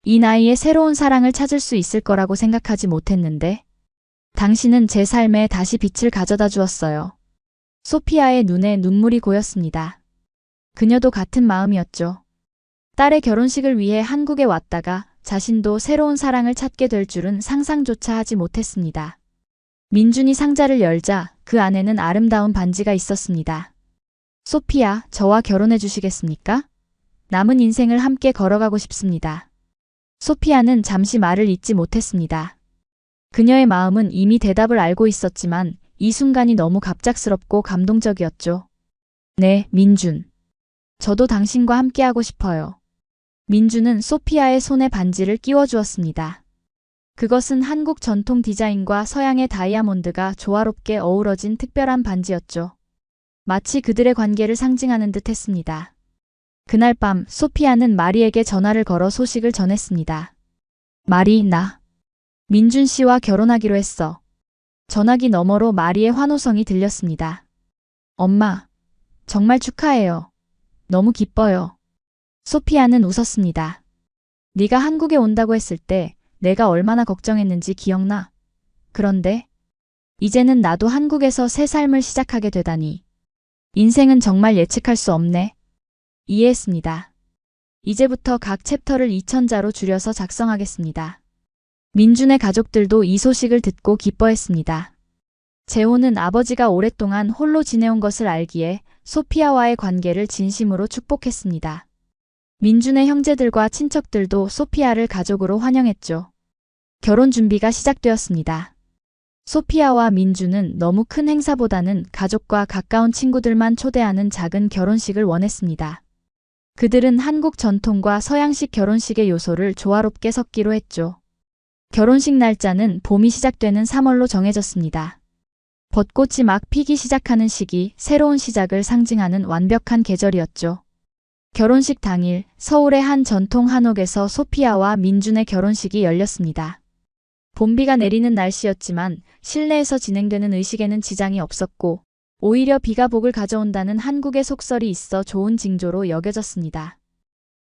이 나이에 새로운 사랑을 찾을 수 있을 거라고 생각하지 못했는데 당신은 제 삶에 다시 빛을 가져다 주었어요. 소피아의 눈에 눈물이 고였습니다. 그녀도 같은 마음이었죠. 딸의 결혼식을 위해 한국에 왔다가 자신도 새로운 사랑을 찾게 될 줄은 상상조차 하지 못했습니다. 민준이 상자를 열자 그 안에는 아름다운 반지가 있었습니다. 소피아, 저와 결혼해 주시겠습니까? 남은 인생을 함께 걸어가고 싶습니다. 소피아는 잠시 말을 잇지 못했습니다. 그녀의 마음은 이미 대답을 알고 있었지만 이 순간이 너무 갑작스럽고 감동적이었죠. 네, 민준. 저도 당신과 함께하고 싶어요. 민준은 소피아의 손에 반지를 끼워주었습니다. 그것은 한국 전통 디자인과 서양의 다이아몬드가 조화롭게 어우러진 특별한 반지였죠. 마치 그들의 관계를 상징하는 듯 했습니다. 그날 밤 소피아는 마리에게 전화를 걸어 소식을 전했습니다. 마리, 나 민준 씨와 결혼하기로 했어. 전화기 너머로 마리의 환호성이 들렸습니다. 엄마, 정말 축하해요. 너무 기뻐요. 소피아는 웃었습니다. 네가 한국에 온다고 했을 때 내가 얼마나 걱정했는지 기억나? 그런데 이제는 나도 한국에서 새 삶을 시작하게 되다니. 인생은 정말 예측할 수 없네. 이해했습니다. 이제부터 각 챕터를 2000자로 줄여서 작성하겠습니다. 민준의 가족들도 이 소식을 듣고 기뻐했습니다. 재호는 아버지가 오랫동안 홀로 지내온 것을 알기에 소피아와의 관계를 진심으로 축복했습니다. 민준의 형제들과 친척들도 소피아를 가족으로 환영했죠. 결혼 준비가 시작되었습니다. 소피아와 민준은 너무 큰 행사보다는 가족과 가까운 친구들만 초대하는 작은 결혼식을 원했습니다. 그들은 한국 전통과 서양식 결혼식의 요소를 조화롭게 섞기로 했죠. 결혼식 날짜는 봄이 시작되는 3월로 정해졌습니다. 벚꽃이 막 피기 시작하는 시기, 새로운 시작을 상징하는 완벽한 계절이었죠. 결혼식 당일 서울의 한 전통 한옥에서 소피아와 민준의 결혼식이 열렸습니다. 봄비가 내리는 날씨였지만 실내에서 진행되는 의식에는 지장이 없었고 오히려 비가 복을 가져온다는 한국의 속설이 있어 좋은 징조로 여겨졌습니다.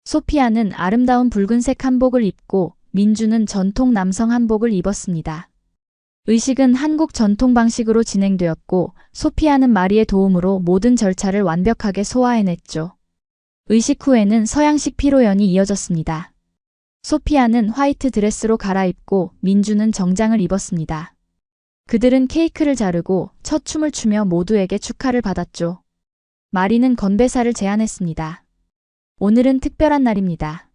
소피아는 아름다운 붉은색 한복을 입고 민준은 전통 남성 한복을 입었습니다. 의식은 한국 전통 방식으로 진행되었고 소피아는 마리의 도움으로 모든 절차를 완벽하게 소화해냈죠. 의식 후에는 서양식 피로연이 이어졌습니다. 소피아는 화이트 드레스로 갈아입고 민준은 정장을 입었습니다. 그들은 케이크를 자르고 첫 춤을 추며 모두에게 축하를 받았죠. 마리는 건배사를 제안했습니다. 오늘은 특별한 날입니다.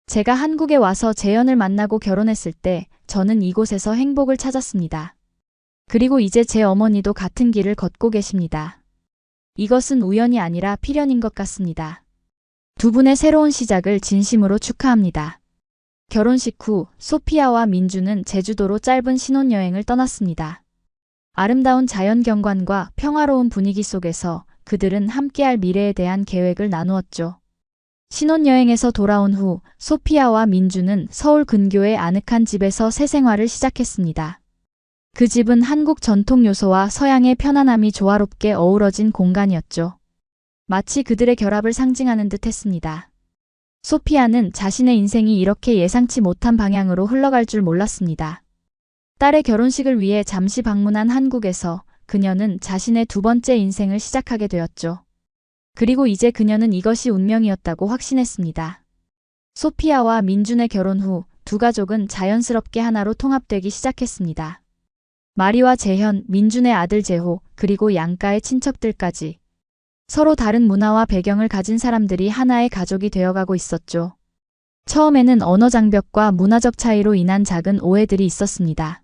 제가 한국에 와서 재현을 만나고 결혼했을 때 저는 이곳에서 행복을 찾았습니다. 그리고 이제 제 어머니도 같은 길을 걷고 계십니다. 이것은 우연이 아니라 필연인 것 같습니다. 두 분의 새로운 시작을 진심으로 축하합니다. 결혼식 후 소피아와 민준은 제주도로 짧은 신혼여행을 떠났습니다. 아름다운 자연 경관과 평화로운 분위기 속에서 그들은 함께할 미래에 대한 계획을 나누었죠. 신혼여행에서 돌아온 후 소피아와 민준은 서울 근교의 아늑한 집에서 새 생활을 시작했습니다. 그 집은 한국 전통 요소와 서양의 편안함이 조화롭게 어우러진 공간이었죠. 마치 그들의 결합을 상징하는 듯 했습니다. 소피아는 자신의 인생이 이렇게 예상치 못한 방향으로 흘러갈 줄 몰랐습니다. 딸의 결혼식을 위해 잠시 방문한 한국에서 그녀는 자신의 두 번째 인생을 시작하게 되었죠. 그리고 이제 그녀는 이것이 운명이었다고 확신했습니다. 소피아와 민준의 결혼 후 두 가족은 자연스럽게 하나로 통합되기 시작했습니다. 마리와 재현, 민준의 아들 재호, 그리고 양가의 친척들까지 서로 다른 문화와 배경을 가진 사람들이 하나의 가족이 되어가고 있었죠. 처음에는 언어 장벽과 문화적 차이로 인한 작은 오해들이 있었습니다.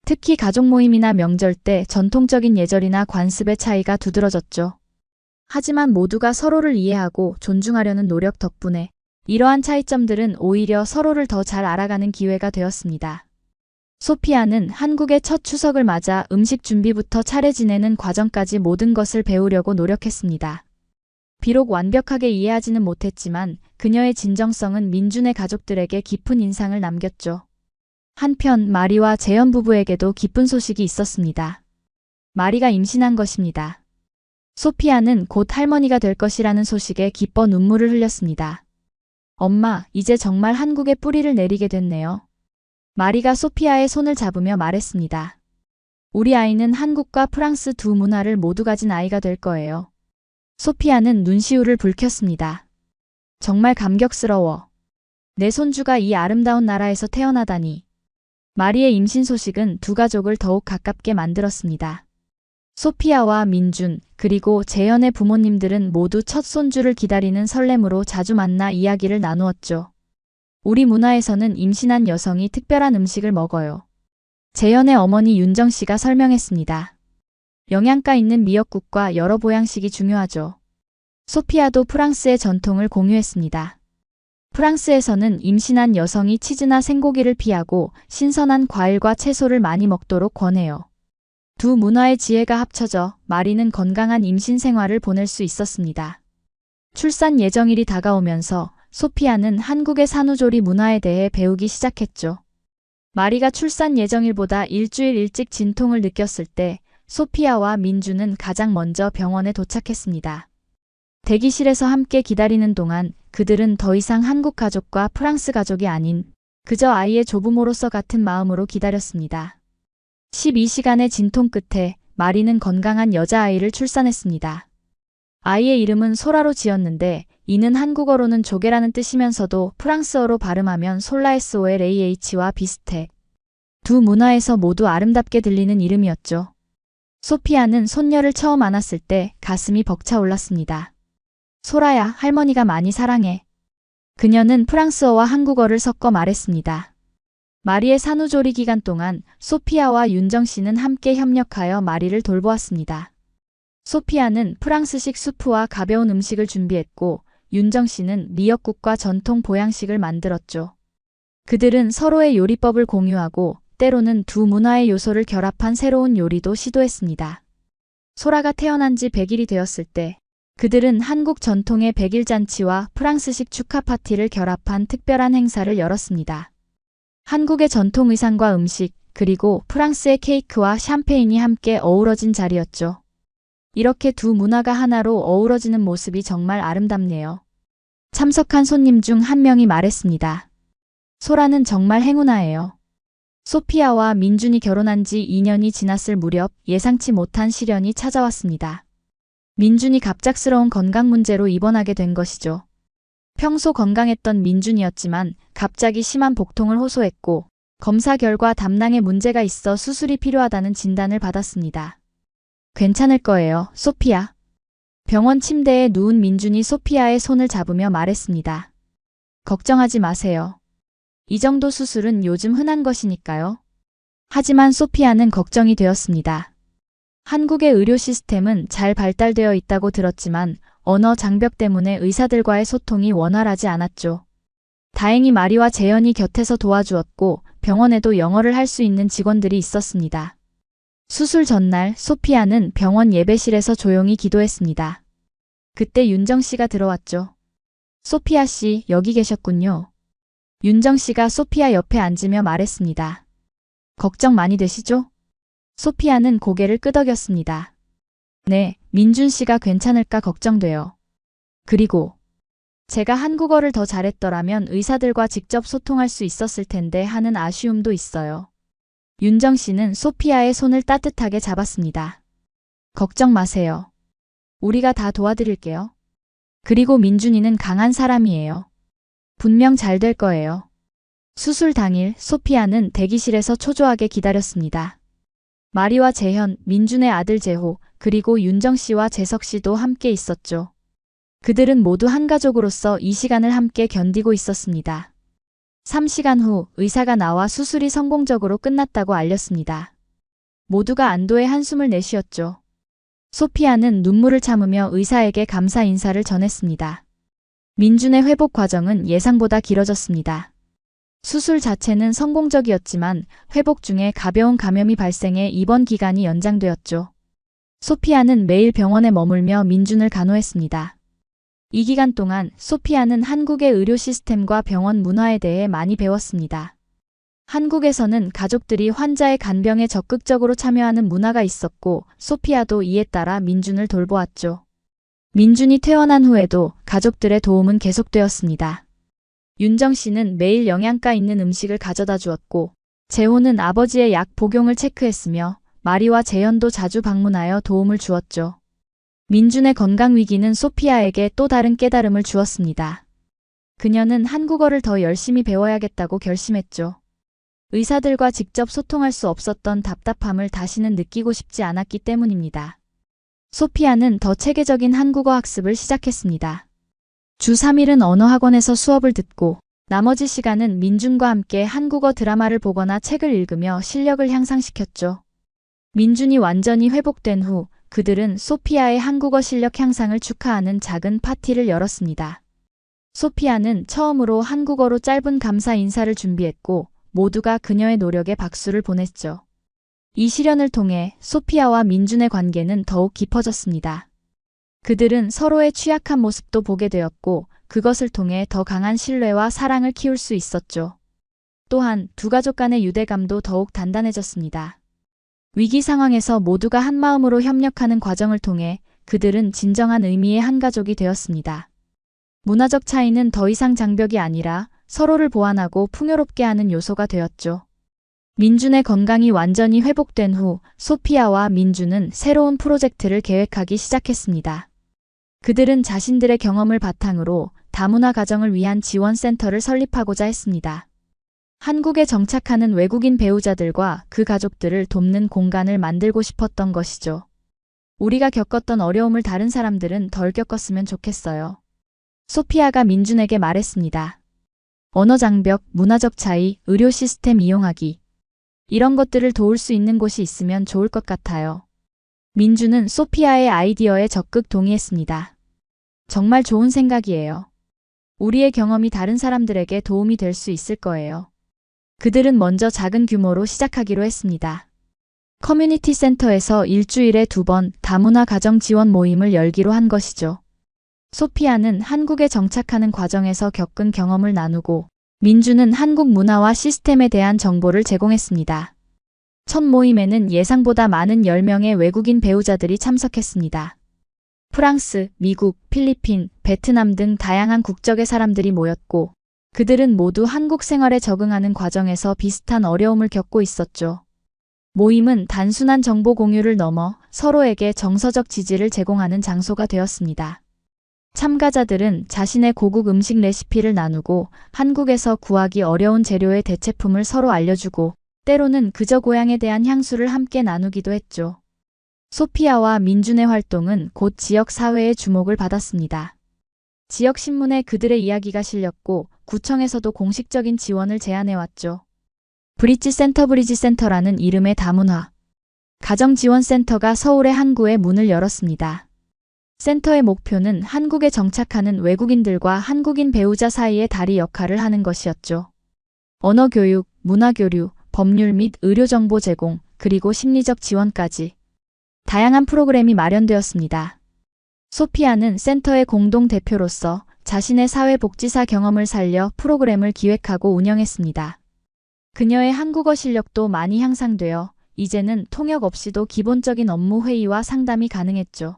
특히 가족 모임이나 명절 때 전통적인 예절이나 관습의 차이가 두드러졌죠. 하지만 모두가 서로를 이해하고 존중하려는 노력 덕분에 이러한 차이점들은 오히려 서로를 더 잘 알아가는 기회가 되었습니다. 소피아는 한국의 첫 추석을 맞아 음식 준비부터 차례 지내는 과정까지 모든 것을 배우려고 노력했습니다. 비록 완벽하게 이해하지는 못했지만 그녀의 진정성은 민준의 가족들에게 깊은 인상을 남겼죠. 한편 마리와 재현 부부에게도 기쁜 소식이 있었습니다. 마리가 임신한 것입니다. 소피아는 곧 할머니가 될 것이라는 소식에 기뻐 눈물을 흘렸습니다. 엄마, 이제 정말 한국에 뿌리를 내리게 됐네요. 마리가 소피아의 손을 잡으며 말했습니다. 우리 아이는 한국과 프랑스 두 문화를 모두 가진 아이가 될 거예요. 소피아는 눈시울을 붉혔습니다. 정말 감격스러워. 내 손주가 이 아름다운 나라에서 태어나다니. 마리의 임신 소식은 두 가족을 더욱 가깝게 만들었습니다. 소피아와 민준, 그리고 재현의 부모님들은 모두 첫 손주를 기다리는 설렘으로 자주 만나 이야기를 나누었죠. 우리 문화에서는 임신한 여성이 특별한 음식을 먹어요. 재현의 어머니 윤정 씨가 설명했습니다. 영양가 있는 미역국과 여러 보양식이 중요하죠. 소피아도 프랑스의 전통을 공유했습니다. 프랑스에서는 임신한 여성이 치즈나 생고기를 피하고 신선한 과일과 채소를 많이 먹도록 권해요. 두 문화의 지혜가 합쳐져 마리는 건강한 임신 생활을 보낼 수 있었습니다. 출산 예정일이 다가오면서 소피아는 한국의 산후조리 문화에 대해 배우기 시작했죠. 마리가 출산 예정일보다 일주일 일찍 진통을 느꼈을 때 소피아와 민준은 가장 먼저 병원에 도착했습니다. 대기실에서 함께 기다리는 동안 그들은 더 이상 한국 가족과 프랑스 가족이 아닌 그저 아이의 조부모로서 같은 마음으로 기다렸습니다. 12시간의 진통 끝에 마리는 건강한 여자아이를 출산했습니다. 아이의 이름은 소라로 지었는데 이는 한국어로는 조개라는 뜻이면서도 프랑스어로 발음하면 솔라에스올ah와 비슷해 두 문화에서 모두 아름답게 들리는 이름이었죠. 소피아는 손녀를 처음 안았을 때 가슴이 벅차올랐습니다. 소라야, 할머니가 많이 사랑해. 그녀는 프랑스어와 한국어를 섞어 말했습니다. 마리의 산후조리 기간 동안 소피아와 윤정 씨는 함께 협력하여 마리를 돌보았습니다. 소피아는 프랑스식 수프와 가벼운 음식을 준비했고 윤정 씨는 미역국과 전통 보양식을 만들었죠. 그들은 서로의 요리법을 공유하고 때로는 두 문화의 요소를 결합한 새로운 요리도 시도했습니다. 소라가 태어난 지 100일이 되었을 때 그들은 한국 전통의 100일 잔치와 프랑스식 축하 파티를 결합한 특별한 행사를 열었습니다. 한국의 전통 의상과 음식, 그리고 프랑스의 케이크와 샴페인이 함께 어우러진 자리였죠. 이렇게 두 문화가 하나로 어우러지는 모습이 정말 아름답네요. 참석한 손님 중 한 명이 말했습니다. 소라는 정말 행운아예요. 소피아와 민준이 결혼한 지 2년이 지났을 무렵 예상치 못한 시련이 찾아왔습니다. 민준이 갑작스러운 건강 문제로 입원하게 된 것이죠. 평소 건강했던 민준이었지만 갑자기 심한 복통을 호소했고 검사 결과 담낭에 문제가 있어 수술이 필요하다는 진단을 받았습니다. 괜찮을 거예요, 소피아. 병원 침대에 누운 민준이 소피아의 손을 잡으며 말했습니다. 걱정하지 마세요. 이 정도 수술은 요즘 흔한 것이니까요. 하지만 소피아는 걱정이 되었습니다. 한국의 의료 시스템은 잘 발달되어 있다고 들었지만 언어 장벽 때문에 의사들과의 소통이 원활하지 않았죠. 다행히 마리와 재현이 곁에서 도와주었고 병원에도 영어를 할 수 있는 직원들이 있었습니다. 수술 전날 소피아는 병원 예배실에서 조용히 기도했습니다. 그때 윤정 씨가 들어왔죠. 소피아 씨, 여기 계셨군요. 윤정 씨가 소피아 옆에 앉으며 말했습니다. 걱정 많이 되시죠? 소피아는 고개를 끄덕였습니다. 네, 민준 씨가 괜찮을까 걱정돼요. 그리고 제가 한국어를 더 잘했더라면 의사들과 직접 소통할 수 있었을 텐데 하는 아쉬움도 있어요. 윤정 씨는 소피아의 손을 따뜻하게 잡았습니다. 걱정 마세요. 우리가 다 도와드릴게요. 그리고 민준이는 강한 사람이에요. 분명 잘 될 거예요. 수술 당일 소피아는 대기실에서 초조하게 기다렸습니다. 마리와 재현, 민준의 아들 재호, 그리고 윤정 씨와 재석 씨도 함께 있었죠. 그들은 모두 한 가족으로서 이 시간을 함께 견디고 있었습니다. 3시간 후 의사가 나와 수술이 성공적으로 끝났다고 알렸습니다. 모두가 안도의 한숨을 내쉬었죠. 소피아는 눈물을 참으며 의사에게 감사 인사를 전했습니다. 민준의 회복 과정은 예상보다 길어졌습니다. 수술 자체는 성공적이었지만 회복 중에 가벼운 감염이 발생해 입원 기간이 연장되었죠. 소피아는 매일 병원에 머물며 민준을 간호했습니다. 이 기간 동안 소피아는 한국의 의료 시스템과 병원 문화에 대해 많이 배웠습니다. 한국에서는 가족들이 환자의 간병에 적극적으로 참여하는 문화가 있었고 소피아도 이에 따라 민준을 돌보았죠. 민준이 퇴원한 후에도 가족들의 도움은 계속되었습니다. 윤정 씨는 매일 영양가 있는 음식을 가져다 주었고 재호는 아버지의 약 복용을 체크했으며 마리와 재현도 자주 방문하여 도움을 주었죠. 민준의 건강 위기는 소피아에게 또 다른 깨달음을 주었습니다. 그녀는 한국어를 더 열심히 배워야겠다고 결심했죠. 의사들과 직접 소통할 수 없었던 답답함을 다시는 느끼고 싶지 않았기 때문입니다. 소피아는 더 체계적인 한국어 학습을 시작했습니다. 주 3일은 언어학원에서 수업을 듣고 나머지 시간은 민준과 함께 한국어 드라마를 보거나 책을 읽으며 실력을 향상시켰죠. 민준이 완전히 회복된 후 그들은 소피아의 한국어 실력 향상을 축하하는 작은 파티를 열었습니다. 소피아는 처음으로 한국어로 짧은 감사 인사를 준비했고 모두가 그녀의 노력에 박수를 보냈죠. 이 시련을 통해 소피아와 민준의 관계는 더욱 깊어졌습니다. 그들은 서로의 취약한 모습도 보게 되었고 그것을 통해 더 강한 신뢰와 사랑을 키울 수 있었죠. 또한 두 가족 간의 유대감도 더욱 단단해졌습니다. 위기 상황에서 모두가 한마음으로 협력하는 과정을 통해 그들은 진정한 의미의 한 가족이 되었습니다. 문화적 차이는 더 이상 장벽이 아니라 서로를 보완하고 풍요롭게 하는 요소가 되었죠. 민준의 건강이 완전히 회복된 후 소피아와 민준은 새로운 프로젝트를 계획하기 시작했습니다. 그들은 자신들의 경험을 바탕으로 다문화 가정을 위한 지원센터를 설립하고자 했습니다. 한국에 정착하는 외국인 배우자들과 그 가족들을 돕는 공간을 만들고 싶었던 것이죠. 우리가 겪었던 어려움을 다른 사람들은 덜 겪었으면 좋겠어요. 소피아가 민준에게 말했습니다. 언어 장벽, 문화적 차이, 의료 시스템 이용하기. 이런 것들을 도울 수 있는 곳이 있으면 좋을 것 같아요. 민준은 소피아의 아이디어에 적극 동의했습니다. 정말 좋은 생각이에요. 우리의 경험이 다른 사람들에게 도움이 될 수 있을 거예요. 그들은 먼저 작은 규모로 시작하기로 했습니다. 커뮤니티 센터에서 일주일에 2번 다문화 가정 지원 모임을 열기로 한 것이죠. 소피아는 한국에 정착하는 과정에서 겪은 경험을 나누고 민주는 한국 문화와 시스템에 대한 정보를 제공했습니다. 첫 모임에는 예상보다 많은 10명의 외국인 배우자들이 참석했습니다. 프랑스, 미국, 필리핀, 베트남 등 다양한 국적의 사람들이 모였고 그들은 모두 한국 생활에 적응하는 과정에서 비슷한 어려움을 겪고 있었죠. 모임은 단순한 정보 공유를 넘어 서로에게 정서적 지지를 제공하는 장소가 되었습니다. 참가자들은 자신의 고국 음식 레시피를 나누고 한국에서 구하기 어려운 재료의 대체품을 서로 알려주고 때로는 그저 고향에 대한 향수를 함께 나누기도 했죠. 소피아와 민준의 활동은 곧 지역 사회의 주목을 받았습니다. 지역 신문에 그들의 이야기가 실렸고 구청에서도 공식적인 지원을 제안해왔죠. 브릿지 센터라는 이름의 다문화 가정지원센터가 서울의 항구에 문을 열었습니다. 센터의 목표는 한국에 정착하는 외국인들과 한국인 배우자 사이의 다리 역할을 하는 것이었죠. 언어교육, 문화교류, 법률 및 의료정보 제공, 그리고 심리적 지원까지 다양한 프로그램이 마련되었습니다. 소피아는 센터의 공동대표로서 자신의 사회복지사 경험을 살려 프로그램을 기획하고 운영했습니다. 그녀의 한국어 실력도 많이 향상되어 이제는 통역 없이도 기본적인 업무 회의와 상담이 가능했죠.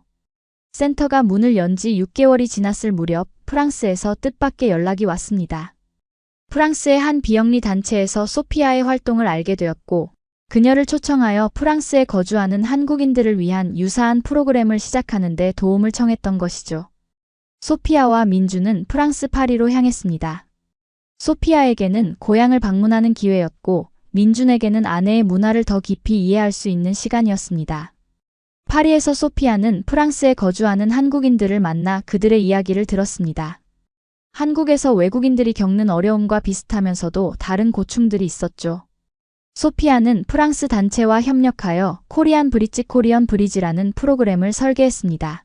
센터가 문을 연 지 6개월이 지났을 무렵 프랑스에서 뜻밖의 연락이 왔습니다. 프랑스의 한 비영리 단체에서 소피아의 활동을 알게 되었고 그녀를 초청하여 프랑스에 거주하는 한국인들을 위한 유사한 프로그램을 시작하는 데 도움을 청했던 것이죠. 소피아와 민주는 프랑스 파리로 향했습니다. 소피아에게는 고향을 방문하는 기회였고 민준에게는 아내의 문화를 더 깊이 이해할 수 있는 시간이었습니다. 파리에서 소피아는 프랑스에 거주하는 한국인들을 만나 그들의 이야기를 들었습니다. 한국에서 외국인들이 겪는 어려움과 비슷하면서도 다른 고충들이 있었죠. 소피아는 프랑스 단체와 협력하여 코리안 브리지라는 프로그램을 설계했습니다.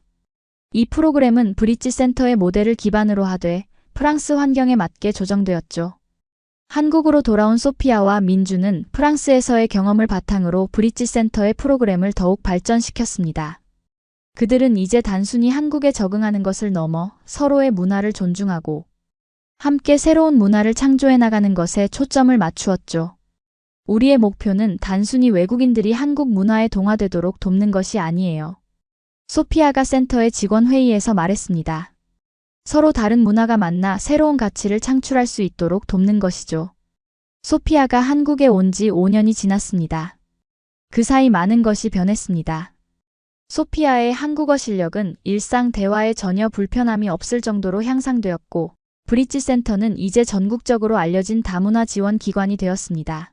이 프로그램은 브릿지 센터의 모델을 기반으로 하되 프랑스 환경에 맞게 조정되었죠. 한국으로 돌아온 소피아와 민주는 프랑스에서의 경험을 바탕으로 브릿지 센터의 프로그램을 더욱 발전시켰습니다. 그들은 이제 단순히 한국에 적응하는 것을 넘어 서로의 문화를 존중하고 함께 새로운 문화를 창조해 나가는 것에 초점을 맞추었죠. 우리의 목표는 단순히 외국인들이 한국 문화에 동화되도록 돕는 것이 아니에요. 소피아가 센터의 직원 회의에서 말했습니다. 서로 다른 문화가 만나 새로운 가치를 창출할 수 있도록 돕는 것이죠. 소피아가 한국에 온 지 5년이 지났습니다. 그 사이 많은 것이 변했습니다. 소피아의 한국어 실력은 일상 대화에 전혀 불편함이 없을 정도로 향상되었고 브릿지 센터는 이제 전국적으로 알려진 다문화 지원 기관이 되었습니다.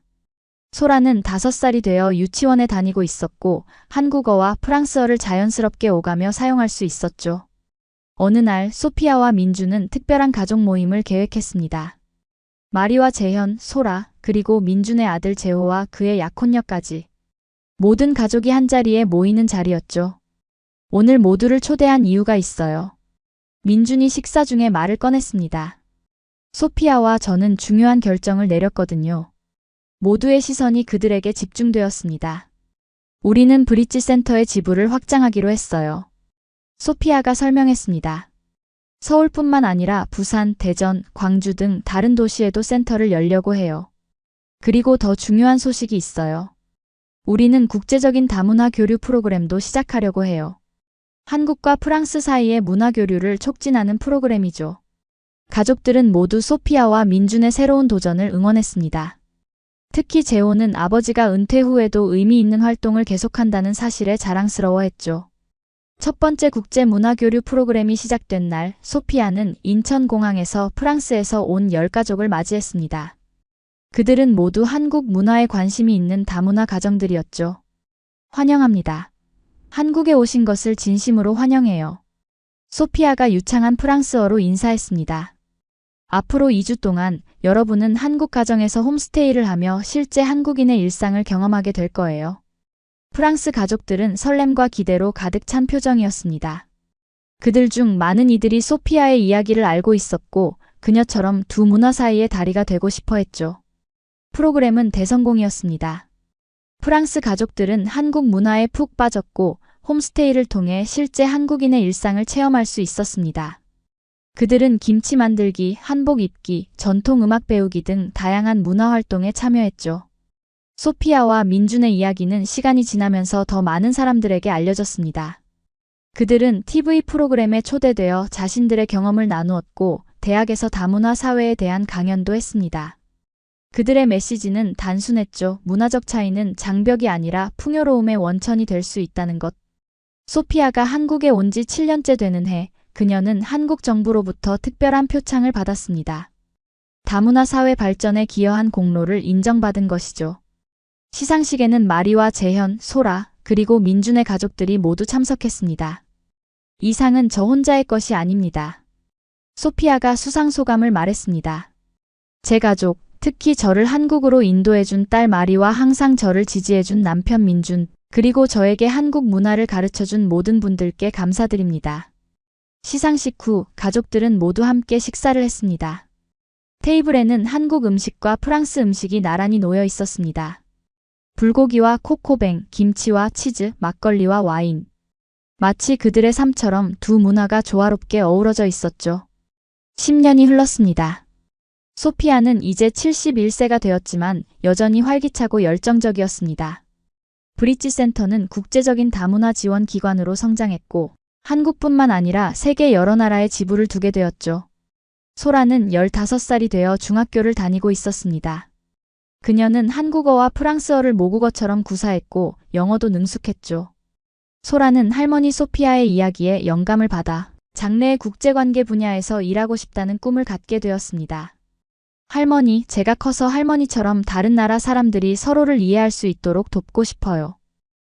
소라는 5살이 되어 유치원에 다니고 있었고 한국어와 프랑스어를 자연스럽게 오가며 사용할 수 있었죠. 어느 날 소피아와 민주는 특별한 가족 모임을 계획했습니다. 마리와 재현, 소라, 그리고 민준의 아들 재호와 그의 약혼녀까지. 모든 가족이 한자리에 모이는 자리였죠. 오늘 모두를 초대한 이유가 있어요. 민준이 식사 중에 말을 꺼냈습니다. 소피아와 저는 중요한 결정을 내렸거든요. 모두의 시선이 그들에게 집중되었습니다. 우리는 브릿지 센터의 지부를 확장하기로 했어요. 소피아가 설명했습니다. 서울뿐만 아니라 부산, 대전, 광주 등 다른 도시에도 센터를 열려고 해요. 그리고 더 중요한 소식이 있어요. 우리는 국제적인 다문화 교류 프로그램도 시작하려고 해요. 한국과 프랑스 사이의 문화 교류를 촉진하는 프로그램이죠. 가족들은 모두 소피아와 민준의 새로운 도전을 응원했습니다. 특히 재호는 아버지가 은퇴 후에도 의미 있는 활동을 계속한다는 사실에 자랑스러워했죠. 첫 번째 국제문화교류 프로그램이 시작된 날 소피아는 인천공항에서 프랑스에서 온 10가족을 맞이했습니다. 그들은 모두 한국 문화에 관심이 있는 다문화 가정들이었죠. 환영합니다. 한국에 오신 것을 진심으로 환영해요. 소피아가 유창한 프랑스어로 인사했습니다. 앞으로 2주 동안 여러분은 한국 가정에서 홈스테이를 하며 실제 한국인의 일상을 경험하게 될 거예요. 프랑스 가족들은 설렘과 기대로 가득 찬 표정이었습니다. 그들 중 많은 이들이 소피아의 이야기를 알고 있었고 그녀처럼 두 문화 사이의 다리가 되고 싶어 했죠. 프로그램은 대성공이었습니다. 프랑스 가족들은 한국 문화에 푹 빠졌고 홈스테이를 통해 실제 한국인의 일상을 체험할 수 있었습니다. 그들은 김치 만들기, 한복 입기, 전통 음악 배우기 등 다양한 문화 활동에 참여했죠. 소피아와 민준의 이야기는 시간이 지나면서 더 많은 사람들에게 알려졌습니다. 그들은 TV 프로그램에 초대되어 자신들의 경험을 나누었고 대학에서 다문화 사회에 대한 강연도 했습니다. 그들의 메시지는 단순했죠. 문화적 차이는 장벽이 아니라 풍요로움의 원천이 될 수 있다는 것. 소피아가 한국에 온 지 7년째 되는 해, 그녀는 한국 정부로부터 특별한 표창을 받았습니다. 다문화 사회 발전에 기여한 공로를 인정받은 것이죠. 시상식에는 마리와 재현, 소라, 그리고 민준의 가족들이 모두 참석했습니다. 이 상은 저 혼자의 것이 아닙니다. 소피아가 수상 소감을 말했습니다. 제 가족, 특히 저를 한국으로 인도해준 딸 마리와 항상 저를 지지해준 남편 민준, 그리고 저에게 한국 문화를 가르쳐준 모든 분들께 감사드립니다. 시상식 후 가족들은 모두 함께 식사를 했습니다. 테이블에는 한국 음식과 프랑스 음식이 나란히 놓여 있었습니다. 불고기와 코코뱅, 김치와 치즈, 막걸리와 와인. 마치 그들의 삶처럼 두 문화가 조화롭게 어우러져 있었죠. 10년이 흘렀습니다. 소피아는 이제 71세가 되었지만 여전히 활기차고 열정적이었습니다. 브릿지 센터는 국제적인 다문화 지원 기관으로 성장했고 한국뿐만 아니라 세계 여러 나라에 지부를 두게 되었죠. 소라는 15살이 되어 중학교를 다니고 있었습니다. 그녀는 한국어와 프랑스어를 모국어처럼 구사했고 영어도 능숙했죠. 소라는 할머니 소피아의 이야기에 영감을 받아 장래의 국제관계 분야에서 일하고 싶다는 꿈을 갖게 되었습니다. 할머니, 제가 커서 할머니처럼 다른 나라 사람들이 서로를 이해할 수 있도록 돕고 싶어요.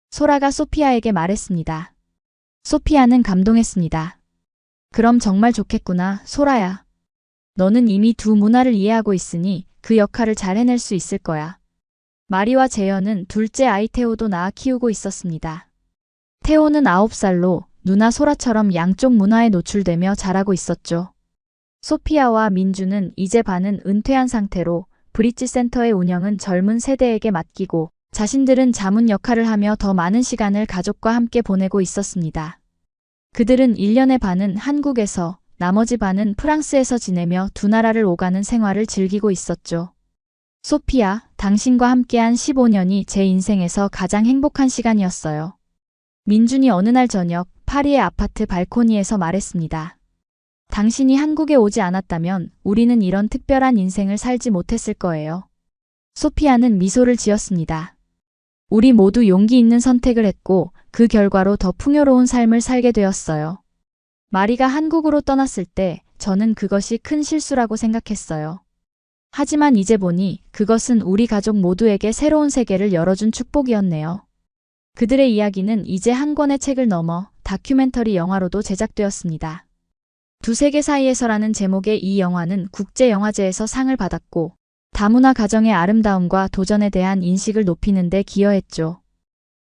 소라가 소피아에게 말했습니다. 소피아는 감동했습니다. 그럼 정말 좋겠구나, 소라야. 너는 이미 두 문화를 이해하고 있으니 그 역할을 잘 해낼 수 있을 거야. 마리와 재현은 둘째 아이 태호도 낳아 키우고 있었습니다. 태호는 9살로 누나 소라처럼 양쪽 문화에 노출되며 자라고 있었죠. 소피아와 민주는 이제 반은 은퇴한 상태로 브릿지 센터의 운영은 젊은 세대에게 맡기고 자신들은 자문 역할을 하며 더 많은 시간을 가족과 함께 보내고 있었습니다. 그들은 1년의 반은 한국에서 나머지 반은 프랑스에서 지내며 두 나라를 오가는 생활을 즐기고 있었죠. 소피아, 당신과 함께한 15년이 제 인생에서 가장 행복한 시간이었어요. 민준이 어느 날 저녁 파리의 아파트 발코니에서 말했습니다. 당신이 한국에 오지 않았다면 우리는 이런 특별한 인생을 살지 못했을 거예요. 소피아는 미소를 지었습니다. 우리 모두 용기 있는 선택을 했고 그 결과로 더 풍요로운 삶을 살게 되었어요. 마리가 한국으로 떠났을 때 저는 그것이 큰 실수라고 생각했어요. 하지만 이제 보니 그것은 우리 가족 모두에게 새로운 세계를 열어준 축복이었네요. 그들의 이야기는 이제 한 권의 책을 넘어 다큐멘터리 영화로도 제작되었습니다. 두 세계 사이에서라는 제목의 이 영화는 국제영화제에서 상을 받았고 다문화 가정의 아름다움과 도전에 대한 인식을 높이는 데 기여했죠.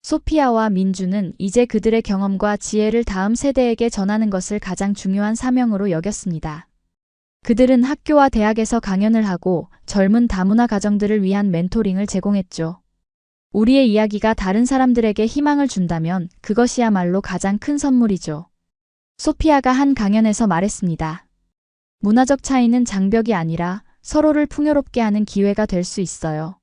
소피아와 민주는 이제 그들의 경험과 지혜를 다음 세대에게 전하는 것을 가장 중요한 사명으로 여겼습니다. 그들은 학교와 대학에서 강연을 하고 젊은 다문화 가정들을 위한 멘토링을 제공했죠. 우리의 이야기가 다른 사람들에게 희망을 준다면 그것이야말로 가장 큰 선물이죠. 소피아가 한 강연에서 말했습니다. 문화적 차이는 장벽이 아니라 서로를 풍요롭게 하는 기회가 될 수 있어요.